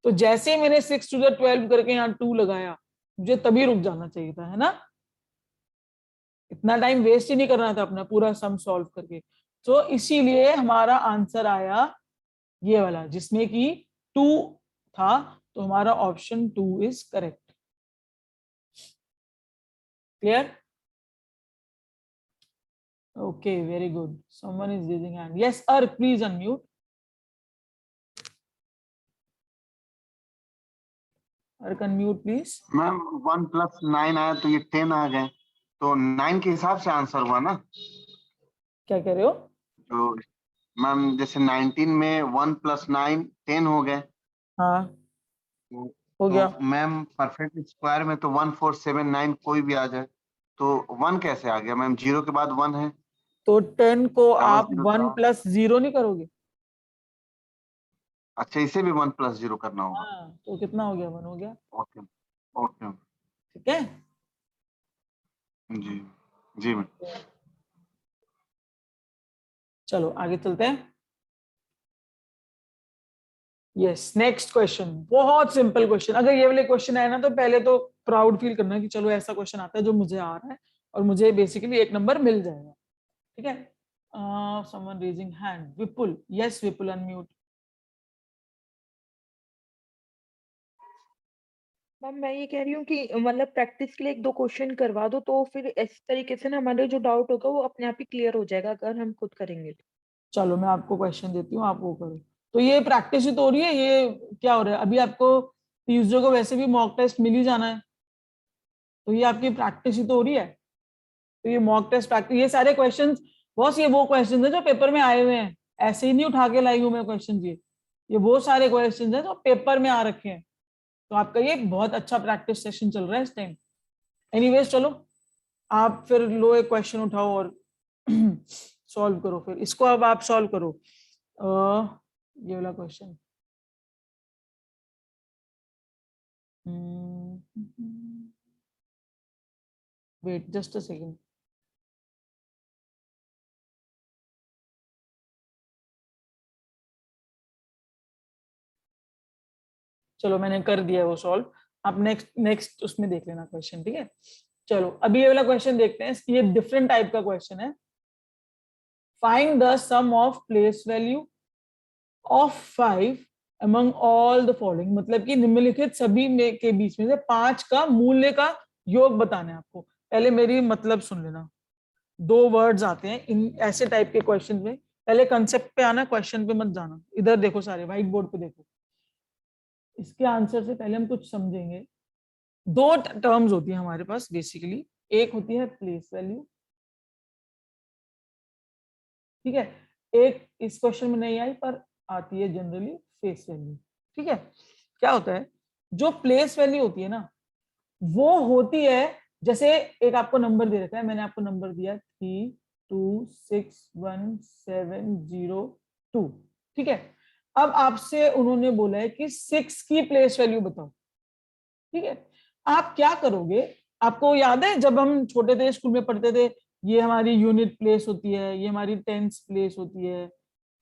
तो जैसे ही मैंने 6 टू द 12 करके यहाँ 2 लगाया, मुझे तभी रुक जाना चाहिए था, है ना, इतना टाइम वेस्ट ही नहीं करना था अपना पूरा सम सॉल्व करके। तो इसीलिए हमारा आंसर आया ये वाला जिसमें कि 2 था, तो हमारा option 2 is correct. Clear? Okay, very good, someone is raising hand. Yes अर्क, प्लीज अनम्यूट। अर्क अनम्यूट प्लीज। मैम 1 प्लस 9 आया तो ये 10 आ गए, तो 9 के हिसाब से आंसर हुआ ना। क्या कह रहे हो? तो मैम जैसे 19 में 1 प्लस 9 10 हो गए, हाँ तो, हो गया। तो मैम परफेक्ट स्क्वायर में तो 1479 कोई भी आ जाए, तो 1 कैसे आ गया मैम, जीरो के बाद 1 है, तो 10 को डबल आप जीरो 1 था। प्लस 0 नहीं करोगे? अच्छा इसे भी 1 प्लस 0 करना होगा। हाँ, तो कितना हो गया? 1 हो गया। ओके ओके, ठीक है, जी जी मैम। चलो आगे चलते हैं। यस, नेक्स्ट क्वेश्चन, बहुत सिंपल क्वेश्चन। अगर ये वाले क्वेश्चन आए ना तो पहले तो प्राउड फील करना कि चलो ऐसा क्वेश्चन आता है जो मुझे आ रहा है और मुझे बेसिकली 1 नंबर मिल जाएगा। ठीक है, समवन रेजिंग हैंड, विपुल। यस विपुल, अनम्यूट। मैम मैं ये कह रही हूँ कि मतलब प्रैक्टिस के लिए 1 2 क्वेश्चन करवा दो, तो फिर इस तरीके से ना हमारे जो डाउट होगा वो अपने आप ही क्लियर हो जाएगा अगर हम खुद करेंगे तो। चलो मैं आपको क्वेश्चन देती हूँ, आप वो करो। तो ये प्रैक्टिस ही तो हो रही है, ये क्या हो रहा है अभी आपको? ट्यूसडे को वैसे भी मॉक टेस्ट मिल ही जाना है, तो ये आपकी प्रैक्टिस ही तो हो रही है। तो ये मॉक टेस्ट प्रैक्टिस, ये सारे क्वेश्चंस बॉस, ये वो क्वेश्चंस है जो पेपर में आए हुए हैं, ऐसे ही नहीं उठा के लाई हूं मैं क्वेश्चन। ये वो सारे क्वेश्चंस हैं जो पेपर में आ रखे हैं, तो आपका ये बहुत अच्छा प्रैक्टिस सेशन चल रहा है इस टाइम। एनीवेज चलो, आप फिर लो एक क्वेश्चन उठाओ और सॉल्व करो, फिर इसको अब आप सॉल्व करो। ये वाला question, wait just a second. चलो मैंने कर दिया वो सॉल्व, आप नेक्स्ट नेक्स्ट उसमें देख लेना क्वेश्चन। ठीक है, चलो अभी ये वाला क्वेश्चन देखते हैं, ये डिफरेंट टाइप का क्वेश्चन है। Find the sum of place value of 5 among all the following, मतलब कि निम्नलिखित सभी में के बीच में से 5 का मूल्य का योग बताना है आपको। पहले मेरी मतलब सुन लेना। दो वर्ड्स आते हैं इन ऐसे टाइप के क्वेश्चन में, पहले कंसेप्ट पे आना, क्वेश्चन पे मत जाना। इधर देखो, सारे व्हाइट बोर्ड पे देखो। इसके आंसर से पहले हम कुछ समझेंगे। दो टर्म्स होती है हमारे पास बेसिकली, एक होती है प्लेस वैल्यू, ठीक है, एक इस क्वेश्चन में नहीं आई पर आती है जनरली, फेस वैल्यू। ठीक है, क्या होता है, जो प्लेस वैल्यू होती है ना, वो होती है, जैसे एक आपको नंबर दे रखा है, मैंने आपको नंबर दिया 326170 ठीक है। अब आपसे उन्होंने बोला है कि 6 की प्लेस वैल्यू बताओ। ठीक है, आप क्या करोगे, आपको याद है जब हम छोटे थे स्कूल में पढ़ते थे, ये हमारी यूनिट प्लेस होती है, ये हमारी टेंस प्लेस होती है,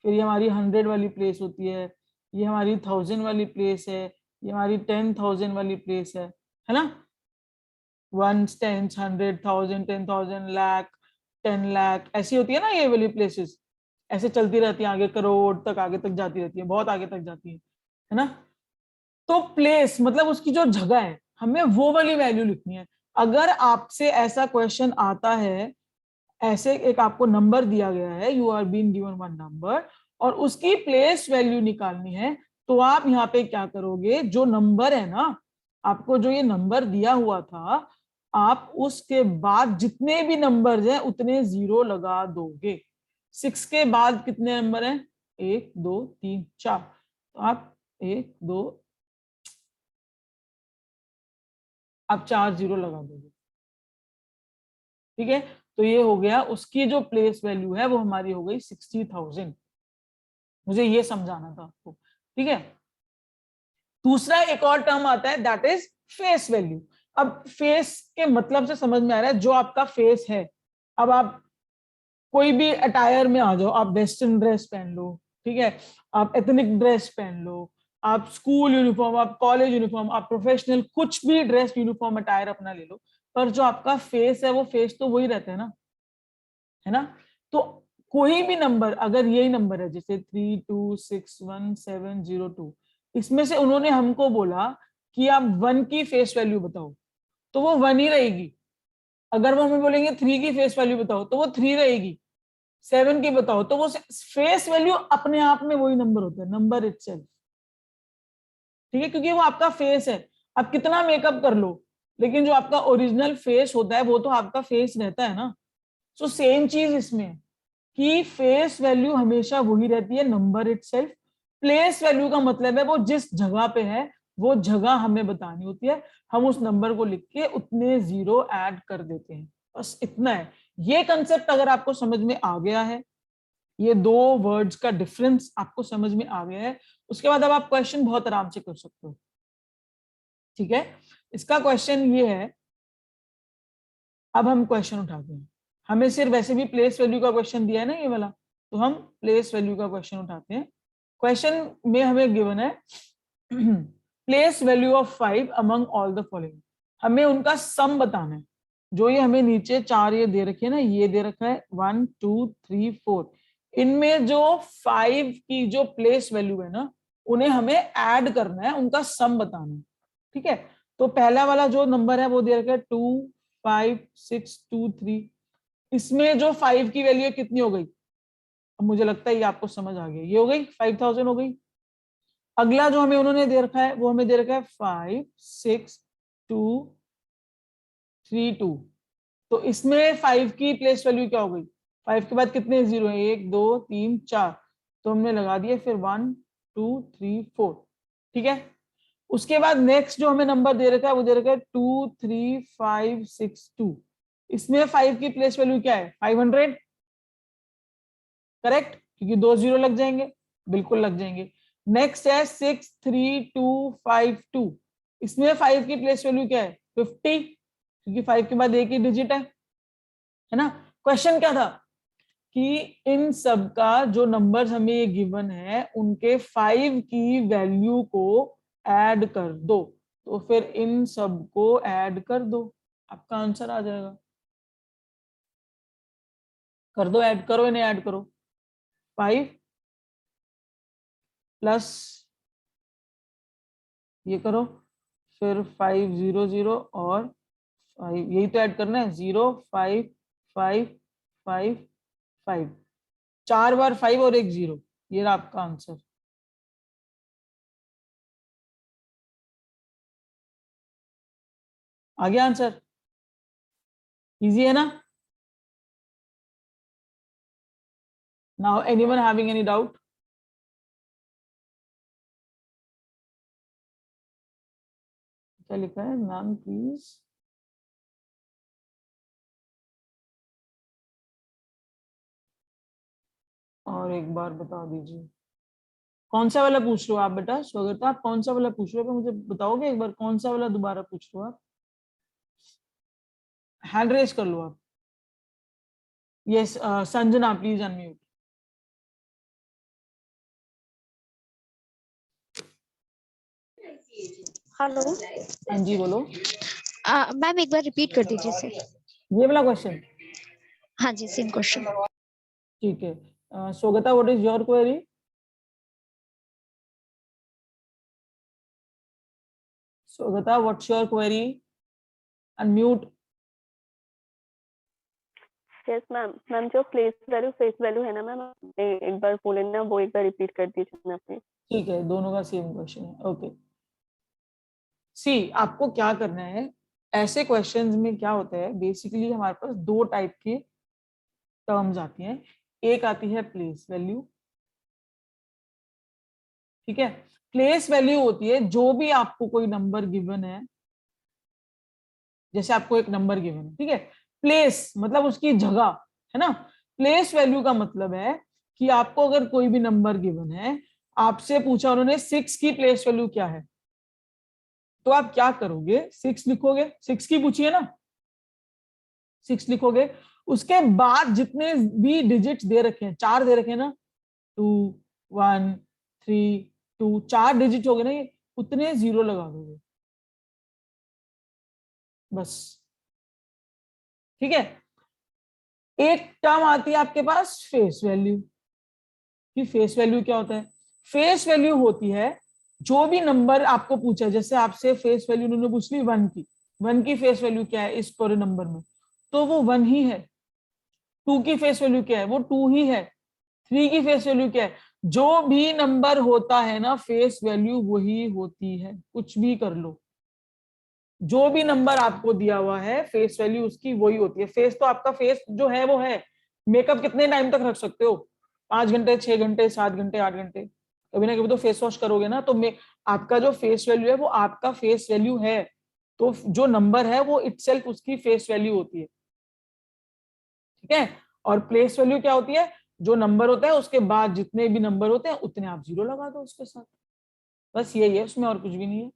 फिर ये हमारी 100 वाली प्लेस होती है, ये हमारी 1000 वाली प्लेस है, ये हमारी 10,000 वाली प्लेस है ना। 1 10 100 1000 10,000 लाख 10 लाख ऐसी होती है ना ये वाली प्लेसेस, ऐसे चलती रहती है, आगे करोड़ तक आगे तक जाती रहती है, बहुत आगे तक जाती है ना। तो प्लेस मतलब उसकी जो जगह है, हमें वो वाली वैल्यू लिखनी है। अगर आपसे ऐसा क्वेश्चन आता है, ऐसे एक आपको नंबर दिया गया है, you are been given one number, और उसकी प्लेस वैल्यू निकालनी है, तो आप यहाँ पे क्या करोगे, जो नंबर है ना, आपको जो ये नंबर दिया हुआ था, आप उसके बाद जितने भी नंबर हैं उतने जीरो लगा दोगे। 6 के बाद कितने नंबर हैं, 1 2 3 4, तो आप 1 2 आप 4 जीरो लगा दोगे। ठीक है, तो ये हो गया, उसकी जो प्लेस वैल्यू है वो हमारी हो गई 60,000। मुझे ये समझाना था आपको। ठीक है, दूसरा एक और टर्म आता है, दैट इज फेस वैल्यू। अब फेस के मतलब से समझ में आ रहा है, जो आपका फेस है। अब आप कोई भी अटायर में आ जाओ, आप वेस्टर्न ड्रेस पहन लो, ठीक है, आप एथनिक ड्रेस पहन लो, आप स्कूल यूनिफॉर्म, आप कॉलेज यूनिफॉर्म, आप प्रोफेशनल, कुछ भी ड्रेस यूनिफॉर्म अटायर अपना ले लो, पर जो आपका फेस है वो फेस तो वही रहता है ना। तो कोई भी नंबर, अगर यही नंबर है जैसे 326170 इसमें से उन्होंने हमको बोला कि आप 1 की फेस वैल्यू बताओ, तो वो 1 ही रहेगी। अगर वो हमें बोलेंगे 3 की फेस वैल्यू बताओ, तो वो 3 रहेगी। 7 की बताओ, तो वो फेस वैल्यू अपने आप में वही नंबर होता है, नंबर इटसेल्फ। ठीक है, क्योंकि वो आपका फेस है। आप कितना मेकअप कर लो, लेकिन जो आपका ओरिजिनल फेस होता है वो तो आपका फेस रहता है ना। सो सेम चीज इसमें है कि फेस वैल्यू हमेशा वही रहती है, नंबर इटसेल्फ। प्लेस वैल्यू का मतलब है वो जिस जगह पे है, वो जगह हमें बतानी होती है, हम उस नंबर को लिख के उतने जीरो ऐड कर देते हैं, बस इतना है। ये कंसेप्ट अगर आपको समझ में आ गया है, ये दो वर्ड्स का डिफरेंस आपको समझ में आ गया है, उसके बाद अब आप क्वेश्चन बहुत आराम से कर सकते हो। ठीक है, इसका क्वेश्चन ये है, अब हम क्वेश्चन उठाते हैं। हमें सिर्फ वैसे भी प्लेस वैल्यू का क्वेश्चन दिया है ना ये वाला, तो हम प्लेस वैल्यू का क्वेश्चन उठाते हैं। क्वेश्चन में हमें गिवन है place value of 5 among all the following. हमें उनका सम बताना है। जो ये हमें नीचे 4 ये दे रखे है ना, ये दे रखा है 1 2 3 4, इनमें जो 5 की जो प्लेस वैल्यू है ना, उन्हें हमें ऐड करना है, उनका सम बताना है। ठीक है, तो पहला वाला जो नंबर है वो दे रखा है 2 5 6 2 3, इसमें जो 5 की वैल्यू कितनी हो गई, अब मुझे लगता है ये आपको समझ आ गया, ये हो गई 5000 हो गई। अगला जो हमें उन्होंने दे रखा है, वो हमें दे रखा है 5 6 2 3 2, तो इसमें 5 की प्लेस वैल्यू क्या हो गई, 5 के बाद कितने जीरो है, 1 2 3 4, तो हमने लगा दिए फिर 1 2 3 4। ठीक है, उसके बाद नेक्स्ट जो हमें नंबर दे रखा है वो दे रखा है 2 3 5 6 2, इसमें 5 की प्लेस वैल्यू क्या है, 500, करेक्ट, क्योंकि 2 जीरो लग जाएंगे, बिल्कुल लग जाएंगे। नेक्स्ट है 6 3 2 5 2, इसमें 5 की प्लेस वैल्यू क्या है, 50, क्योंकि 5 के बाद एक ही डिजिट है ना। क्वेश्चन क्या था कि इन सब का जो नंबर्स हमें ये गिवन है, उनके 5 की वैल्यू को ऐड कर दो, तो फिर इन सब को ऐड कर दो, आपका आंसर आ जाएगा। कर दो, ऐड करो, इन्हें ऐड करो। 5 प्लस ये करो, फिर 500 और 5, यही तो ऐड करना है, 0 5 5 5 5, 4 बार 5 और एक 0, ये रहा आपका आंसर। आ गया आंसर, इजी है ना? Now anyone having any doubt? क्या लिखा है मैम प्लीज? और एक बार बता दीजिए, कौन सा वाला पूछ रहे हो आप बेटा? स्वागत, आप कौन सा वाला पूछ रहे हो, मुझे बताओगे एक बार कौन सा वाला दोबारा पूछ रहे हो आप? हैंड रेज कर लो आप। Yes Sanjana please unmute. Hello हाँ जी बोलो। मैम एक बार रिपीट कर दीजिए सर। ये वाला क्वेश्चन? हाँ जी सेम क्वेश्चन। ठीक है, Swagata what is your query? Swagata what's your query? Unmute. Yes ma'am. Ma'am जो प्लेस वैल्यू फेस वैल्यू है ना मैम, एक बार बोले ना, वो एक बार रिपीट कर दीजिए मैम प्लीज। ठीक है, दोनों का सेम क्वेश्चन है। ओके सी, आपको क्या करना है, ऐसे क्वेश्चंस में क्या होता है, बेसिकली हमारे पास दो टाइप के टर्म्स आती हैं। एक आती है प्लेस वैल्यू, ठीक है। प्लेस वैल्यू होती है जो भी आपको कोई नंबर गिवन है, जैसे आपको एक नंबर गिवन है, ठीक है, प्लेस मतलब उसकी जगह, है ना। प्लेस वैल्यू का मतलब है कि आपको अगर कोई भी नंबर गिवन है, आपसे पूछा उन्होंने 6 की प्लेस वैल्यू क्या है, तो आप क्या करोगे, 6 लिखोगे, 6 की पूछी है ना, 6 लिखोगे। उसके बाद जितने भी डिजिट्स दे रखे हैं, 4 दे रखे हैं ना, 2 1 3 2, 4 डिजिट हो गए ना ये, उतने 0 लगा दोगे बस, ठीक है। एक टर्म आती है आपके पास फेस वैल्यू, कि फेस वैल्यू क्या होता है? फेस वैल्यू होती है जो भी नंबर आपको पूछा है, जैसे आपसे फेस वैल्यू उन्होंने पूछ ली 1 की, 1 की फेस वैल्यू क्या है इस पूरे नंबर में, तो वो 1 ही है। 2 की फेस वैल्यू क्या है, वो 2 ही है। 3 की फेस वैल्यू क्या है, जो भी नंबर होता है ना फेस वैल्यू वही होती है, कुछ भी कर लो, जो भी नंबर आपको दिया हुआ है फेस वैल्यू उसकी वही होती है। फेस तो आपका फेस जो है वो है, मेकअप कितने टाइम तक रख सकते हो, 5 घंटे 6 घंटे 7 घंटे 8 घंटे, कभी ना कभी तो फेस वॉश करोगे ना, तो आपका जो फेस वैल्यू है वो आपका फेस वैल्यू है, तो जो नंबर है वो इटसेल्फ उसकी फेस वैल्यू होती है, ठीक है। और प्लेस वैल्यू क्या होती है, जो नंबर होता है उसके बाद जितने भी नंबर होते हैं उतने आप 0 लगा दो उसके साथ, बस यही है, उसमें और कुछ भी नहीं है,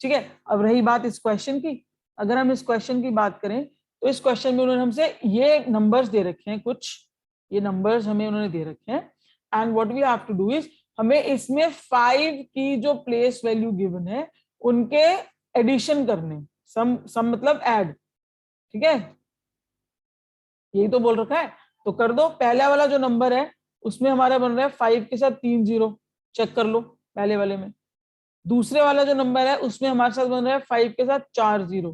ठीक है। अब रही बात इस क्वेश्चन की, अगर हम इस क्वेश्चन की बात करें तो इस क्वेश्चन में उन्होंने हमसे ये नंबर्स दे रखे हैं, कुछ ये नंबर्स हमें उन्होंने दे रखे हैं, and what we have to do is हमें इसमें 5 की जो प्लेस वैल्यू गिवन है उनके एडिशन करने, सम मतलब ऐड, ठीक है, यही तो बोल रखा है। तो कर दो, पहला वाला जो नंबर है उसमें हमारा बन रहा है 5 के साथ 3 0, चेक कर लो पहले वाले में। दूसरे वाला जो नंबर है उसमें हमारे साथ बन रहा है 5 के साथ 4 0,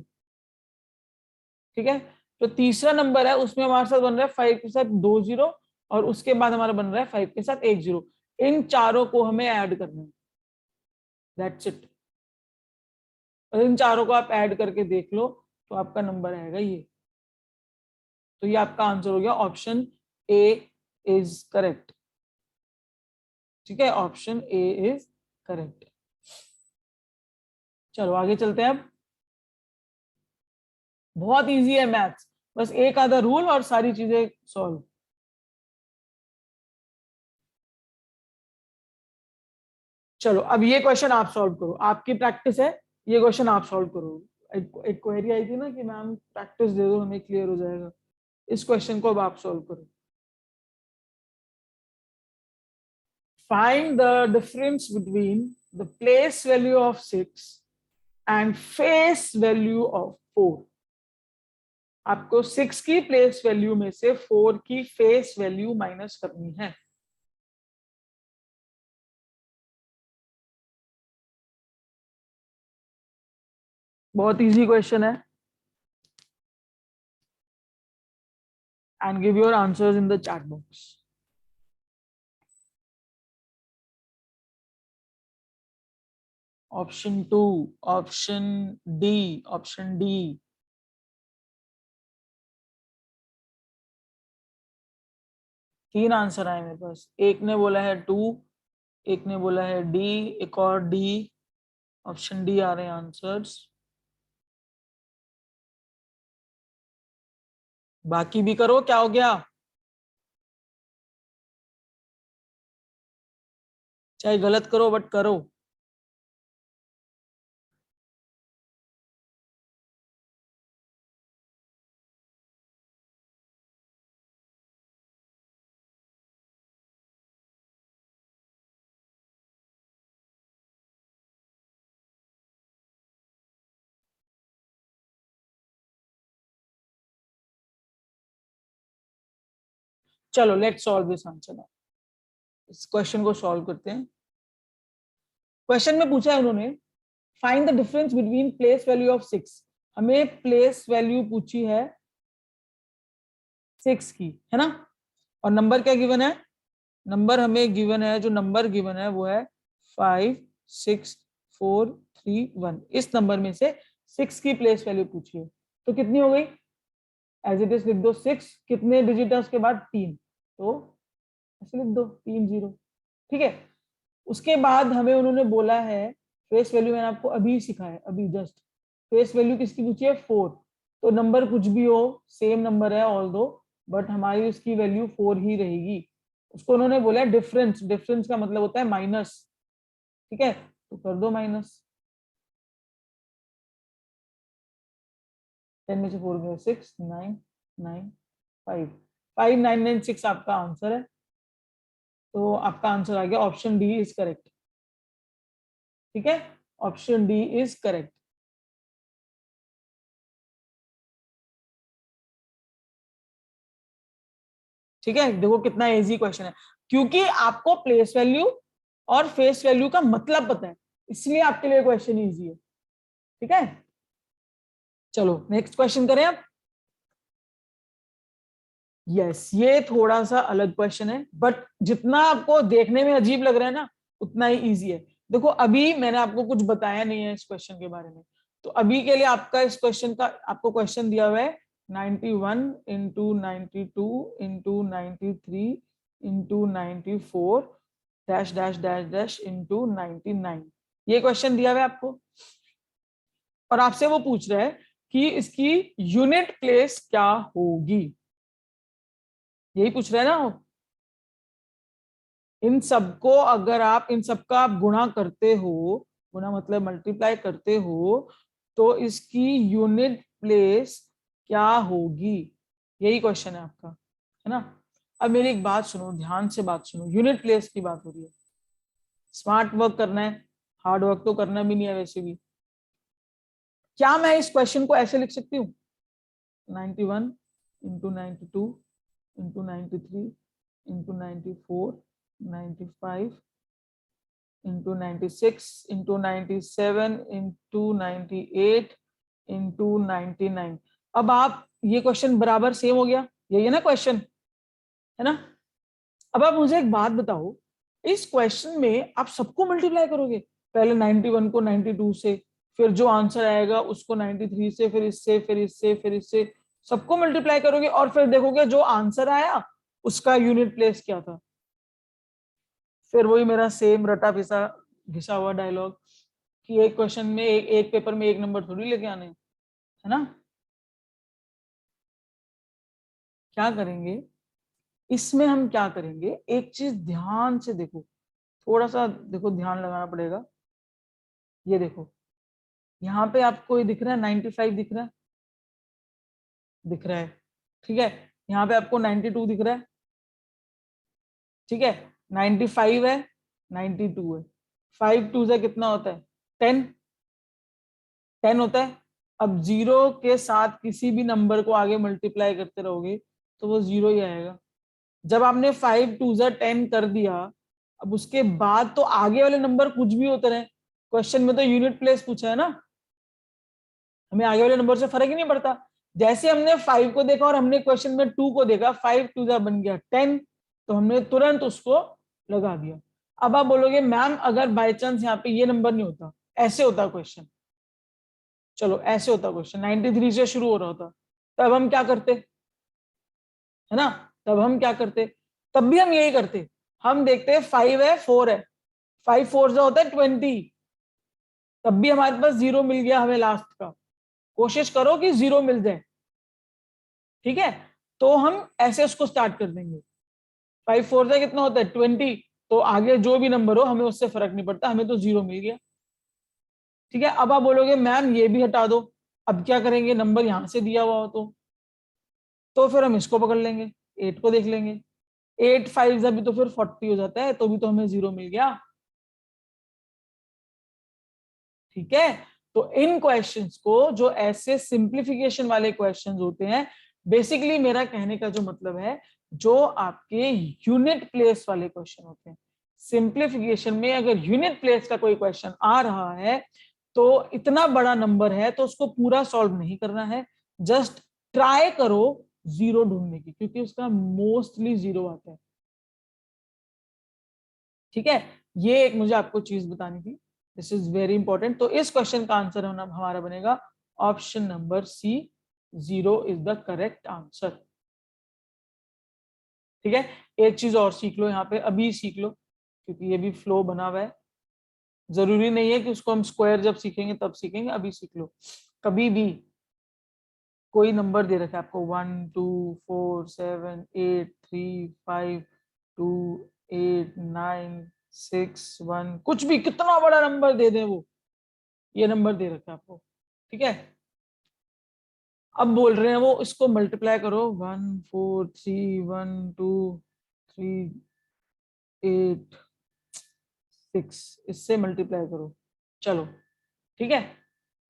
ठीक है। तो तीसरा नंबर है उसमें हमारे साथ बन रहा है 5 के साथ 2 0, और उसके बाद हमारा बन रहा है 5 के साथ 1 0। इन चारों को हमें ऐड करना है, दैट्स इट। और इन चारों को आप ऐड करके देख लो तो आपका नंबर आएगा ये, तो ये आपका आंसर हो गया, ऑप्शन ए इज करेक्ट, ठीक है, ऑप्शन ए इज करेक्ट। चलो आगे चलते हैं। अब बहुत इजी है मैथ्स, बस एक आधा रूल और सारी चीजें सॉल्व। चलो अब ये क्वेश्चन आप सॉल्व करो, आपकी प्रैक्टिस है, ये क्वेश्चन आप सॉल्व करो। एक क्वेरी आई थी ना कि मैम प्रैक्टिस दे दो हमें क्लियर हो जाएगा, इस क्वेश्चन को अब आप सॉल्व करो। Find the difference between the place value of 6 and face value of 4। आपको 6 की प्लेस वैल्यू में से 4 की फेस वैल्यू माइनस करनी है। बहुत इजी क्वेश्चन है, and give your answers in the chat box. Option 2, option D, option D. तीन आंसर आए मेरे पास, एक ने बोला है 2, एक ने बोला है डी, एक और डी, ऑप्शन डी आ रहे हैं आंसर्स। बाकी भी करो, क्या हो गया, चाहे गलत करो बट करो। चलो let's solve this answer now. इस क्वेश्चन को सॉल्व करते हैं। क्वेश्चन में पूछा है उन्होंने, find the difference between place value of 6। हमें प्लेस वैल्यू पूछी है 6 की, है ना, और नंबर क्या गिवन है, नंबर हमें गिवन है, जो नंबर गिवन है वो है 5 6 4 3 1। इस नंबर में से 6 की प्लेस वैल्यू पूछी है, तो कितनी हो गई, एज इट इज लिख दो 6, कितने डिजिट है उसके बाद 3, तो ऐसे लिख दो 3 0, ठीक है। उसके बाद हमें उन्होंने बोला है फेस वैल्यू, मैंने आपको अभी सिखाया, अभी जस्ट फेस वैल्यू किसकी पूछी है 4, तो नंबर कुछ भी हो सेम नंबर है ऑल दो, बट हमारी उसकी वैल्यू 4 ही रहेगी। उसको उन्होंने बोला है डिफरेंस, डिफरेंस का मतलब होता है माइनस, ठीक है, तो कर दो माइनस, 10 में से 4 गए 6 9 9 5 5 9 9 6 आपका आंसर है, तो आपका आंसर आ गया ऑप्शन डी इज करेक्ट, ठीक है, ऑप्शन डी इज करेक्ट। ठीक है, देखो कितना इजी क्वेश्चन है, क्योंकि आपको प्लेस वैल्यू और फेस वैल्यू का मतलब पता है, इसलिए आपके लिए क्वेश्चन इजी है, ठीक है। चलो नेक्स्ट क्वेश्चन करें अब। यस, ये थोड़ा सा अलग क्वेश्चन है, बट जितना आपको देखने में अजीब लग रहा है ना, उतना ही इजी है। देखो अभी मैंने आपको कुछ बताया नहीं है इस क्वेश्चन के बारे में, तो अभी के लिए आपका इस क्वेश्चन का, आपको क्वेश्चन दिया हुआ है 91 into 92 into 93 into 94 dash dash dash dash into 99, ये क्वेश्चन दिया हुआ है आपको, और आपसे वो पूछ रहा है कि इसकी यूनिट प्लेस क्या होगी, यही पूछ रहे हैं ना। इन सबको अगर आप, इन सबका आप गुणा करते हो, गुणा मतलब मल्टीप्लाई करते हो, तो इसकी यूनिट प्लेस क्या होगी, यही क्वेश्चन है आपका, है ना। अब मेरी एक बात सुनो, ध्यान से बात सुनो, यूनिट प्लेस की बात हो रही है, स्मार्ट वर्क करना है, हार्ड वर्क तो करना भी नहीं है वैसे भी। क्या मैं इस क्वेश्चन को ऐसे लिख सकती हूँ 91 into 92 into 93 into 94 95 into 96 into 97 into 98 into 99। अब आप, ये क्वेश्चन बराबर सेम हो गया, यही है ना क्वेश्चन, है ना। अब आप मुझे एक बात बताओ, इस क्वेश्चन में आप सबको मल्टीप्लाई करोगे, पहले 91 को 92 से, फिर जो आंसर आएगा उसको 93 से, फिर इससे, फिर इससे, फिर इससे, सबको मल्टीप्लाई करोगे, और फिर देखोगे जो आंसर आया उसका यूनिट प्लेस क्या था। फिर वही मेरा सेम रटा पिसा घिसा हुआ डायलॉग कि एक क्वेश्चन में, एक पेपर में एक नंबर थोड़ी लेके आने, है ना। क्या करेंगे इसमें, हम क्या करेंगे, एक चीज ध्यान से देखो, थोड़ा सा देखो, ध्यान लगाना पड़ेगा। ये देखो यहाँ पे आपको ये दिख रहा है 95 दिख रहा है, दिख रहा है, ठीक है। यहाँ पे आपको 92 दिख रहा है, ठीक है, 95 है, 92 है, 5 2 से कितना होता है 10, 10 होता है। अब जीरो के साथ किसी भी नंबर को आगे मल्टीप्लाई करते रहोगे तो वो जीरो ही आएगा। जब आपने 5 2 से 10 कर दिया, अब उसके बाद तो आगे वाले नंबर कुछ भी होते रहे, क्वेश्चन में तो यूनिट प्लेस पूछा है ना, हमें आगे वाले नंबर से फर्क ही नहीं पड़ता। जैसे हमने 5 को देखा और हमने क्वेश्चन में 2 को देखा, 5 2 जा बन गया 10, तो हमने तुरंत उसको लगा दिया। अब आप बोलोगे मैम अगर बाय चांस यहाँ पे ये नंबर नहीं होता, ऐसे होता क्वेश्चन, चलो ऐसे होता क्वेश्चन, 93 से शुरू हो रहा होता, तब हम क्या करते, है ना, तब हम क्या करते, तब भी हम यही करते, हम देखते 5 है 4 है, 5 4 जा होता है 20, तब भी हमारे पास 0 मिल गया हमें लास्ट का, कोशिश करो कि 0 मिल जाए, ठीक है। तो हम ऐसे उसको स्टार्ट कर देंगे, 5 4 जा कितना होता है 20, तो आगे जो भी नंबर हो हमें उससे फर्क नहीं पड़ता, हमें तो 0 मिल गया, ठीक है। अब आप बोलोगे मैम ये भी हटा दो, अब क्या करेंगे, नंबर यहां से दिया हुआ हो तो फिर हम इसको पकड़ लेंगे, 8 को देख लेंगे, 8 5 जा भी तो फिर 40 हो जाता है, तो भी तो हमें 0 मिल गया, ठीक है। तो इन क्वेश्चंस को, जो ऐसे सिंप्लीफिकेशन वाले क्वेश्चंस होते हैं, बेसिकली मेरा कहने का जो मतलब है, जो आपके यूनिट प्लेस वाले क्वेश्चन होते हैं, सिंप्लीफिकेशन में अगर यूनिट प्लेस का कोई क्वेश्चन आ रहा है तो इतना बड़ा नंबर है तो उसको पूरा सॉल्व नहीं करना है, जस्ट ट्राई करो 0 ढूंढने की, क्योंकि उसका मोस्टली 0 आता है, ठीक है। ये एक मुझे आपको चीज बतानी थी, दिस इज वेरी इंपॉर्टेंट। तो इस क्वेश्चन का आंसर हमारा बनेगा option number C, 0 is the correct answer, ठीक है। एक चीज और सीख लो यहाँ पे, अभी सीख लो, क्योंकि ये भी फ्लो बना हुआ है, जरूरी नहीं है कि उसको हम स्क्वायर जब सीखेंगे तब सीखेंगे, अभी सीख लो। कभी भी कोई नंबर दे रखा है आपको 1 2 4 7 8 3 5 2 8 9 6 1, कुछ भी कितना बड़ा नंबर दे दें, वो ये नंबर दे रखा है आपको, ठीक है। अब बोल रहे हैं वो इसको मल्टीप्लाई करो, 1 4 3 1 2 3 8 6, इससे मल्टीप्लाई करो, चलो ठीक है।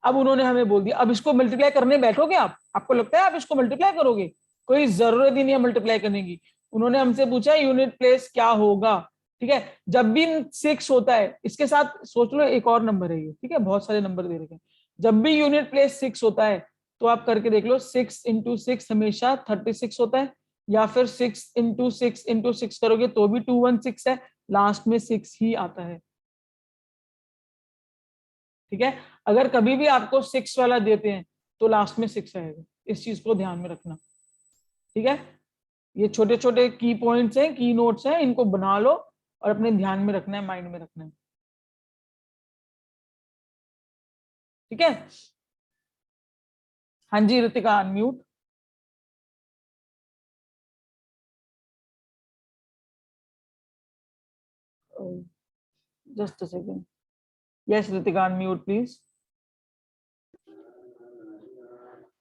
अब उन्होंने हमें बोल दिया, अब इसको मल्टीप्लाई करने बैठोगे आप, आपको लगता है आप इसको मल्टीप्लाई करोगे, कोई जरूरत ही नहीं है मल्टीप्लाई करने की। उन्होंने हमसे पूछा यूनिट प्लेस क्या होगा, ठीक है। जब भी 6 होता है, इसके साथ सोच लो एक और नंबर है ये, ठीक है, बहुत सारे नंबर दे रखे हैं, जब भी यूनिट प्लेस 6 होता है तो आप करके देख लो, 6 × 6 हमेशा 36 होता है, या फिर 6 × 6 × 6 करोगे तो भी 216 है, लास्ट में 6 ही आता है, ठीक है। अगर कभी भी आपको 6 वाला देते हैं तो लास्ट में 6 आएगा, इस चीज को ध्यान में रखना, ठीक है। ये छोटे छोटे की पॉइंट्स हैं, की नोट्स हैं, इनको बना लो और अपने ध्यान में रखना है, माइंड में रखना है, ठीक है। हाँ जी Ritika, unmute. Just a second, yes Ritika, unmute please.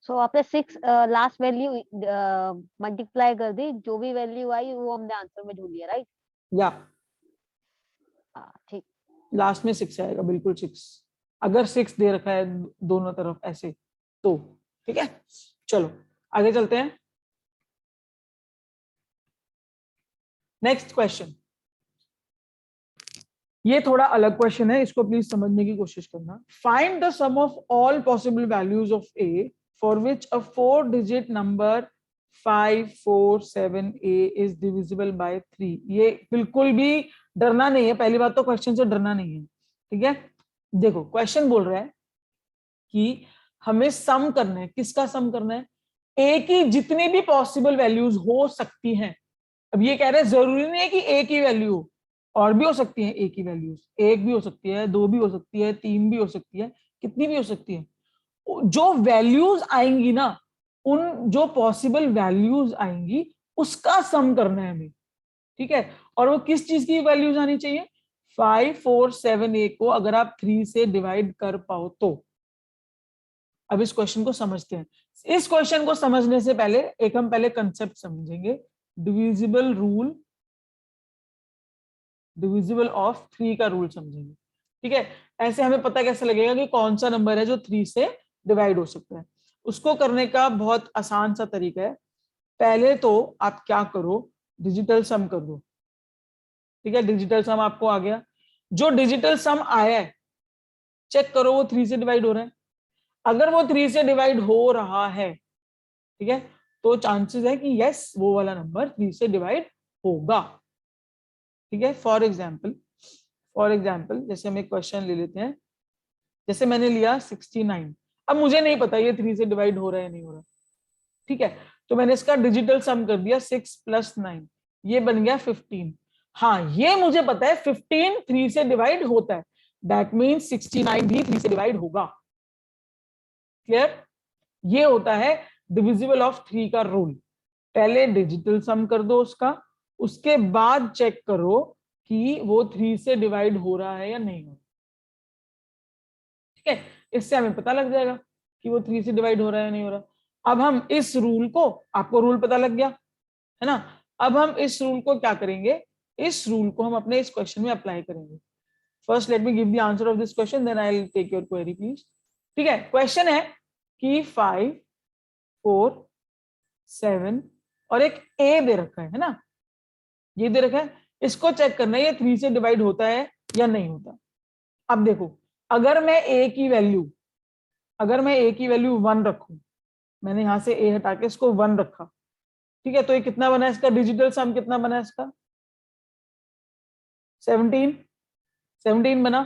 So आपने 6 लास्ट वैल्यू मल्टीप्लाई कर दी, जो भी वैल्यू आई वो हमने आंसर में ढूंढ लिया, राइट? या ठीक, लास्ट में 6 आएगा, बिल्कुल 6, अगर 6 दे रखा है दोनों तरफ ऐसे तो, ठीक है। चलो आगे चलते हैं, नेक्स्ट क्वेश्चन। ये थोड़ा अलग क्वेश्चन है, इसको प्लीज समझने की कोशिश करना। Find the sum of all possible values of A for which a 4-डिजिट number 547A is divisible by 3। ये बिल्कुल भी डरना नहीं है, पहली बात तो क्वेश्चन से डरना नहीं है, ठीक है। देखो क्वेश्चन बोल रहा है कि हमें सम करना है, किसका सम करना है, ए की जितनी भी पॉसिबल वैल्यूज हो सकती हैं। अब ये कह रहे हैं जरूरी नहीं है कि ए की वैल्यू हो, और भी हो सकती है ए की वैल्यूज, 1 भी हो सकती है, 2 भी हो सकती है, 3 भी हो सकती है, कितनी भी हो सकती है। जो वैल्यूज आएंगी ना, उन जो पॉसिबल वैल्यूज आएंगी उसका सम करना है हमें, ठीक है। और वो किस चीज की वैल्यूज आनी चाहिए, 547A को अगर आप 3 से डिवाइड कर पाओ तो। अब इस क्वेश्चन को समझते हैं। इस क्वेश्चन को समझने से पहले एक हम पहले कंसेप्ट समझेंगे, डिविजिबल रूल, डिविजिबल ऑफ 3 का रूल समझेंगे, ठीक है। ऐसे हमें पता कैसे लगेगा कि कौन सा नंबर है जो 3 से डिवाइड हो सकता है। उसको करने का बहुत आसान सा तरीका है, पहले तो आप क्या करो, डिजिटल सम कर दो, ठीक है। डिजिटल सम आपको आ गया, जो डिजिटल सम आया है चेक करो वो 3 से डिवाइड हो रहा है। अगर वो 3 से डिवाइड हो रहा है, ठीक है, तो चांसेस है कि यस वो वाला नंबर 3 से डिवाइड होगा। ठीक है, फॉर एग्जाम्पल जैसे हम एक क्वेश्चन ले लेते हैं, जैसे मैंने लिया 69। अब मुझे नहीं पता ये 3 से डिवाइड हो रहा है नहीं हो रहा, ठीक है, तो मैंने इसका डिजिटल सम कर दिया 6 + 9, ये बन गया 15। हाँ, ये मुझे पता है 15 3 से डिवाइड होता है, दैट मीन्स 69 भी 3 से डिवाइड होगा। क्लियर? ये होता है डिविजिबल ऑफ 3 का रूल। पहले डिजिटल सम कर दो उसका, उसके बाद चेक करो कि वो 3 से डिवाइड हो रहा है या नहीं हो रहा। ठीक है, इससे हमें पता लग जाएगा कि वो 3 से डिवाइड हो रहा है या नहीं हो रहा। अब हम इस रूल को, आपको रूल पता लग गया है ना, अब हम इस रूल को क्या करेंगे, इस रूल को हम अपने इस क्वेश्चन में अप्लाई करेंगे। First let me give the answer of this question, then I will take your query please. ठीक है, क्वेश्चन है कि 5, 4, 7 और एक ए दे रखा है ना, ये दे रखा है, इसको चेक करना है ये 3 से डिवाइड होता है या नहीं होता। अब देखो, अगर मैं ए की वैल्यू 1 रखूं, मैंने यहां से ए हटा के इसको 1 रखा, ठीक है, तो ये कितना बना इसका डिजिटल सम, कितना बना इसका 17 बना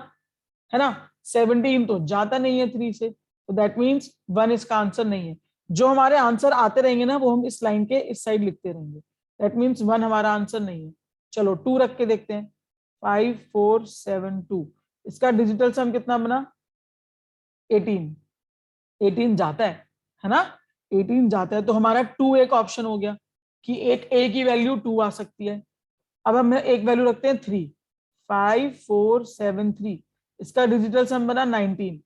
है ना। 17 तो जाता नहीं है 3 से, तो दैट मीन्स 1 इसका आंसर नहीं है। जो हमारे आंसर आते रहेंगे ना वो हम इस लाइन के इस साइड लिखते रहेंगे, दैट मीन्स 1 हमारा आंसर नहीं है। चलो 2 रख के देखते हैं, 5, 4, 7, 2, इसका डिजिटल सम कितना बना 18 जाता है ना, 18 जाता है, तो हमारा 2 एक ऑप्शन हो गया कि एक ए की वैल्यू 2 आ सकती है। अब हम एक वैल्यू रखते हैं 3, 5, 4, 7, 3, इसका डिजिटल सम बना 19,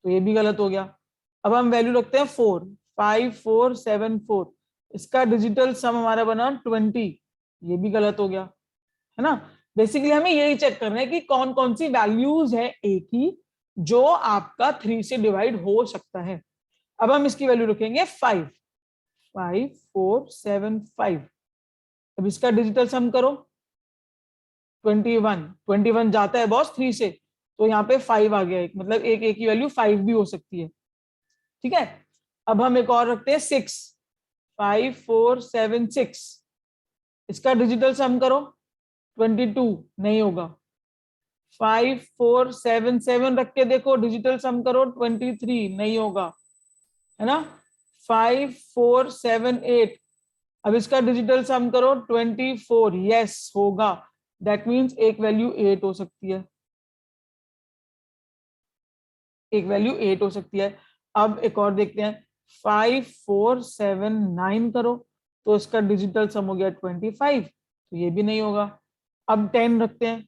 तो ये भी गलत हो गया। अब हम वैल्यू रखते हैं 4, 5, 4, 7, 4, इसका डिजिटल सम हमारा बना 20, ये भी गलत हो गया है ना। बेसिकली हमें यही चेक करना है कि कौन कौन सी वैल्यूज है ए की जो आपका 3 से डिवाइड हो सकता है। अब हम इसकी वैल्यू रखेंगे 5, 5, 4, 7, 5, अब इसका डिजिटल सम करो 21 जाता है बॉस 3 से, तो यहाँ पे 5 आ गया एक, मतलब एक ए की वैल्यू 5 भी हो सकती है। ठीक है, अब हम एक और रखते हैं 6, 5, 4, 7, 6, इसका डिजिटल सम करो 22, नहीं होगा। 5, 4, 7, 7 रख के देखो, डिजिटल सम करो 23, नहीं होगा है ना। 5, 4, 7, 8, अब इसका डिजिटल सम करो 24, यस होगा, दैट मीन्स एक वैल्यू 8 हो सकती है, एक वैल्यू 8 हो सकती है। अब एक और देखते हैं, 5, 4, 7, 9 करो, तो इसका डिजिटल सम हो गया 25, तो ये भी नहीं होगा। अब 10 रखते हैं,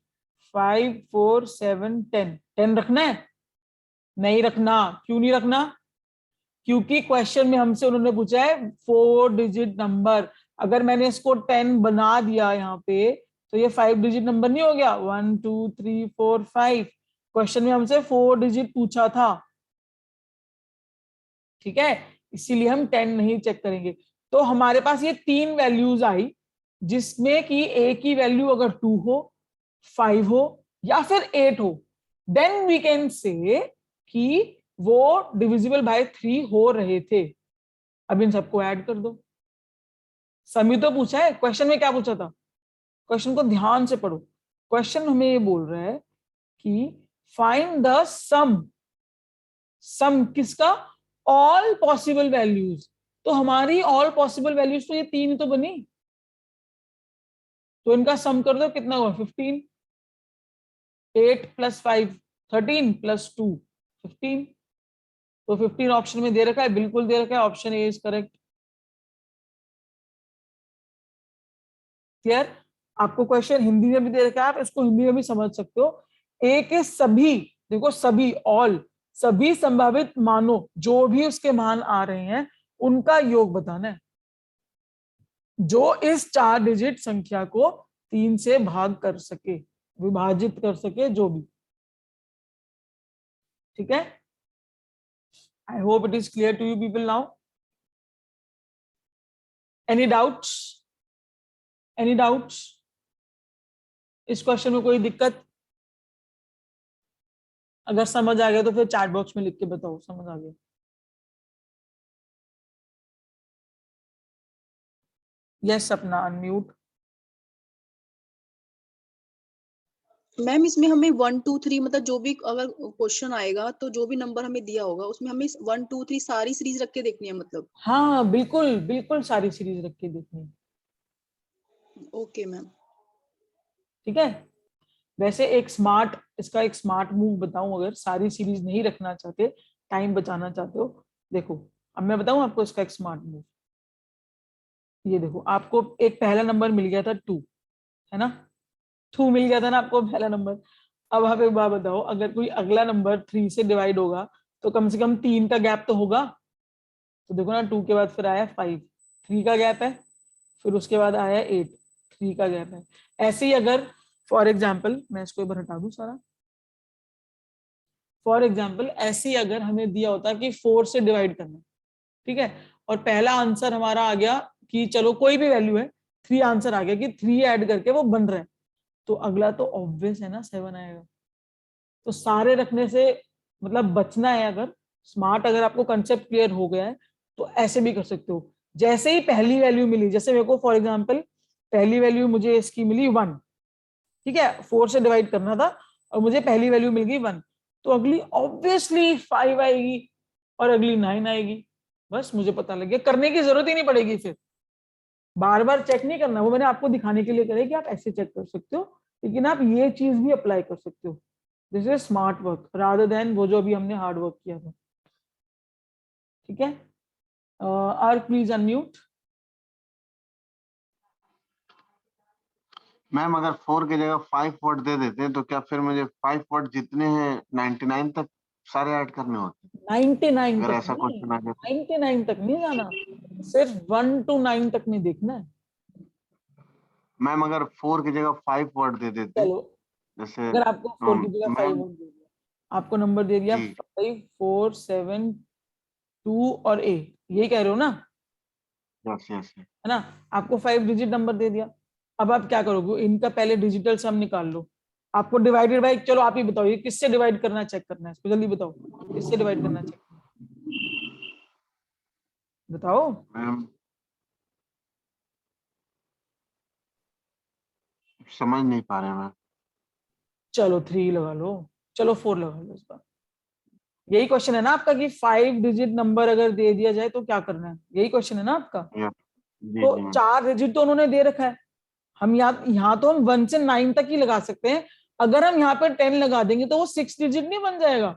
5, 4, 7, 10, 10 रखना है, नहीं रखना। क्यों नहीं रखना? क्योंकि क्वेश्चन में हमसे उन्होंने पूछा है 4 डिजिट नंबर, अगर मैंने इसको 10 बना दिया यहाँ पे तो ये 5 डिजिट नंबर नहीं हो गया, 1, 2, 3, 4, 5, क्वेश्चन में हमसे 4 डिजिट पूछा था। ठीक है, इसीलिए हम 10 नहीं चेक करेंगे। तो हमारे पास ये 3 वैल्यूज आई जिसमें कि ए की वैल्यू अगर 2 हो, 5 हो या फिर 8 हो, देन वी कैन से कि वो डिविजिबल बाय 3 हो रहे थे। अब इन सबको ऐड कर दो। समी तो पूछा है, क्वेश्चन में क्या पूछा था, क्वेश्चन को ध्यान से पढ़ो। क्वेश्चन हमें ये बोल रहा है कि फाइंड द सम, सम किसका, ऑल पॉसिबल वैल्यूज। तो हमारी ऑल पॉसिबल वैल्यूज तो ये 3 तो बनी, तो इनका सम कर दो, कितना हुआ 15, 8 + 5 13 + 2 15, तो 15 ऑप्शन में दे रखा है, बिल्कुल दे रखा है, option A is correct. Clear? आपको क्वेश्चन हिंदी में भी दे रखा है, आप इसको हिंदी में भी समझ सकते हो। ए के सभी, देखो सभी, ऑल, सभी संभावित मानो जो भी उसके मान आ रहे हैं उनका योग बताना है, जो इस 4 डिजिट संख्या को 3 से भाग कर सके, विभाजित कर सके, जो भी। ठीक है, I hope it is clear to you people now. Any doubts? Any doubts? इस क्वेश्चन में कोई दिक्कत? अगर समझ आ गया तो फिर चैट बॉक्स में लिख के बताओ समझ आ गया। यस सपना अनम्यूट। मैम इसमें हमें 1 2 3 मतलब जो भी अगर क्वेश्चन आएगा तो जो भी नंबर हमें दिया होगा उसमें हमें 1 2 3 सारी सीरीज रख के देखनी है मतलब। हाँ बिल्कुल बिल्कुल सारी सीरीज रख के देखनी है। Okay ma'am. ठीक है। वैसे इसका एक स्मार्ट मूव बताऊं, अगर सारी सीरीज नहीं रखना चाहते, टाइम बचाना चाहते हो, देखो अब मैं बताऊं आपको इसका एक स्मार्ट मूव। ये देखो आपको एक पहला नंबर मिल गया था 2, है ना, 2 मिल गया था ना आपको पहला नंबर। अब आप एक बात बताओ, अगर कोई अगला नंबर 3 से डिवाइड होगा तो कम से कम 3 का गैप तो होगा। तो देखो ना 2 के बाद फिर आया 5, 3 का गैप है, फिर उसके बाद आया 8, 3 का गैप है। ऐसे ही अगर फॉर एग्जाम्पल मैं इसको एक बार हटा दूं सारा, फॉर एग्जाम्पल ऐसे ही अगर हमें दिया होता कि 4 से डिवाइड करना, ठीक है, और पहला आंसर हमारा आ गया कि चलो कोई भी वैल्यू है, 3 आंसर आ गया कि 3 ऐड करके वो बन रहा है, तो अगला तो ऑब्वियस है ना 7 आएगा। तो सारे रखने से मतलब बचना है, अगर स्मार्ट अगर आपको कंसेप्ट क्लियर हो गया है तो ऐसे भी कर सकते हो। जैसे ही पहली वैल्यू मिली, जैसे मेरे को फॉर एग्जांपल पहली वैल्यू मुझे इसकी मिली 1, ठीक है, 4 से डिवाइड करना था और मुझे पहली वैल्यू मिल गई 1, तो अगली ऑब्वियसली 5 आएगी और अगली 9 आएगी। बस मुझे पता लग गया, करने की जरूरत ही नहीं पड़ेगी, फिर बार बार चेक नहीं करना। वो मैंने आपको दिखाने के लिए करे कि आप ऐसे चेक कर सकते हो, लेकिन आप ये चीज भी अप्लाई कर सकते हो। This is smart work rather than वो जो अभी हमने हार्ड वर्क किया था। ठीक है, आर प्लीज अनम्यूट। मैम अगर 4 की जगह 5 वर्ड दे देते तो क्या फिर मुझे 5 वर्ड जितने हैं 99 तक सारे ऐड करने होते? 99 अगर तक ऐसा नहीं, क्वेश्चन आ गया 99 तक नहीं जाना, सिर्फ 1 to 9 तक नहीं देखना है। मैम अगर 4 की जगह 5 वर्ड दे देते, चलो जैसे अगर आपको 4 की जगह 5 मैम दे दिया, आपको नंबर दे दिया जी 5 4 7 2 और ए, यही कह रहे हो ना, यस यस है ना, आपको 5 डिजिट नंबर दे दिया। अब आप क्या करोगे, इनका पहले डिजिटल सम निकाल लो। आपको डिवाइडेड बाय, चलो आप ही बताओ ये किससे डिवाइड करना है, चेक करना है इसको, जल्दी बताओ किससे डिवाइड करना है, चेक बताओ। मैम समझ नहीं पा रहे हैं मैम। चलो 3 लगा लो, चलो 4 लगा लो इस बार। यही क्वेश्चन है ना आपका कि 5 डिजिट नंबर अगर दे दिया जाए तो क्या करना है, यही क्वेश्चन है ना आपका। यस जी तो जी मैम 4 डिजिट तो उन्होंने दे रखा है, हम यहाँ तो हम 1 से 9 तक ही लगा सकते हैं। अगर हम यहाँ पर 10 लगा देंगे तो वो 6 डिजिट नहीं बन जाएगा,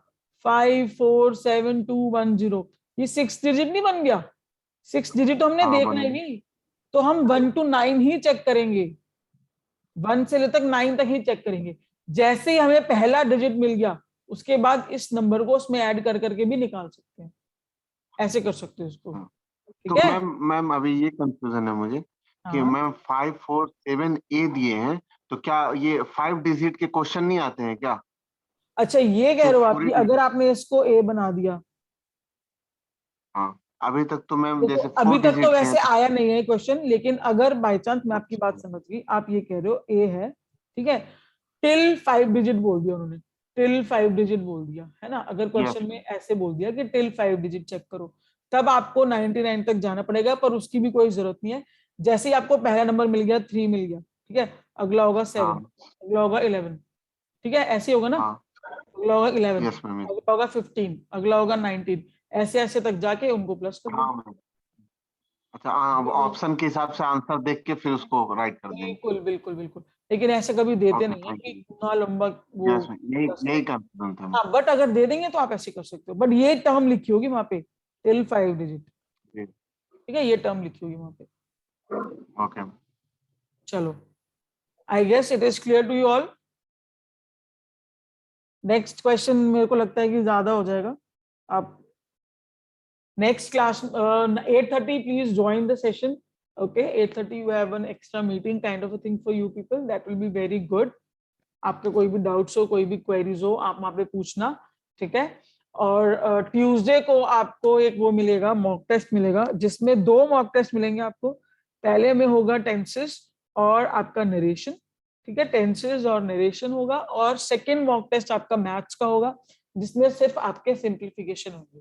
5 4 7 2 1 0, ये 6 डिजिट नहीं बन गया। 6 डिजिट तो हमने हाँ देखना बन ही गया। नहीं, तो हम 1 to 9 ही चेक करेंगे, 1 से लेकर 9 तक ही चेक करेंगे। जैसे ही हमें पहला डिजिट मिल गया, उसके बाद इस नंबर को उसमें ऐड कर करके भी निकाल सकते हैं, ऐसे कर सकते हो इसको। हाँ। तो ठीक है, मैम अभी ये कंफ्यूजन है मुझे कि हाँ मैम 5 4 7 ए दिए हैं, तो क्या ये 5 डिजिट के क्वेश्चन नहीं आते हैं क्या? अच्छा ये कह जो रहे हो आप पूरी कि अगर आपने इसको ए बना दिया। हाँ अभी तक तो मैम देखो जैसे अभी 4 तक तो डिजिट के हैं वैसे तो आया नहीं है क्वेश्चन, लेकिन अगर बाय चांस, मैं आपकी बात अच्छा समझ गई, आप ये कह रहे हो ए है, ठीक है, टिल 5 डिजिट बोल दिया उन्होंने, टिल 5 डिजिट बोल दिया है ना। अगर यस क्वेश्चन में ऐसे बोल दिया कि टिल 5 डिजिट चेक करो, तब आपको 99 तक जाना पड़ेगा, पर उसकी भी कोई जरूरत नहीं है। जैसे ही आपको पहला नंबर मिल गया 3 मिल गया, ठीक है, अगला होगा 7, हाँ अगला होगा 11, ठीक है, ऐसे होगा ना, हाँ अगला होगा 11, यस मैम अगला होगा 15, अगला होगा 19, ऐसे ऐसे तक जाके उनको प्लस कर हाँ दो। मैम। अच्छा हाँ ऑप्शन के हिसाब से आंसर देख के फिर उसको राइट कर देंगे। बिल्कुल बिल्कुल बिल्कुल, लेकिन ऐसे कभी देते ओके नहीं है थैंक कि यू। इतना लंबा वो यस मैम यही plus यही कर। कंफ्यूजन था मैम। हाँ बट अगर दे देंगे तो आप ऐसे कर सकते हो, बट ये टर्म लिखी होगी वहां पे, टिल 5 डिजिट, जी, ठीक है, ये टर्म लिखी होगी वहां पे। ओके चलो I guess it is clear to you all. Next question मेरे को लगता है कि ज्यादा हो जाएगा। आप next class 8:30 please join the session. Okay, 8:30 you have an extra meeting kind of a thing for you people, that will be very good. आपके कोई भी डाउट्स हो, कोई भी क्वेरीज हो, आप वहां पे पूछना, ठीक है। और ट्यूसडे को आपको एक वो मिलेगा, मॉक टेस्ट मिलेगा, जिसमें 2 मॉक टेस्ट मिलेंगे आपको। पहले में होगा टेंसेस और आपका नरेशन, ठीक है, टेंसेस और नरेशन होगा, और सेकंड मॉक टेस्ट आपका मैथ्स का होगा, जिसमें सिर्फ आपके सिंप्लीफिकेशन होंगे,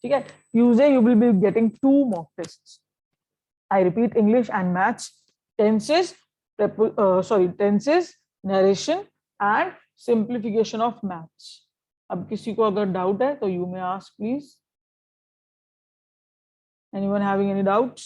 ठीक है। Tuesday you will be getting 2 mock tests. I repeat, English and maths, tenses, tenses, narration and simplification of maths. अब किसी को अगर डाउट है तो you may ask please. Anyone having any doubts?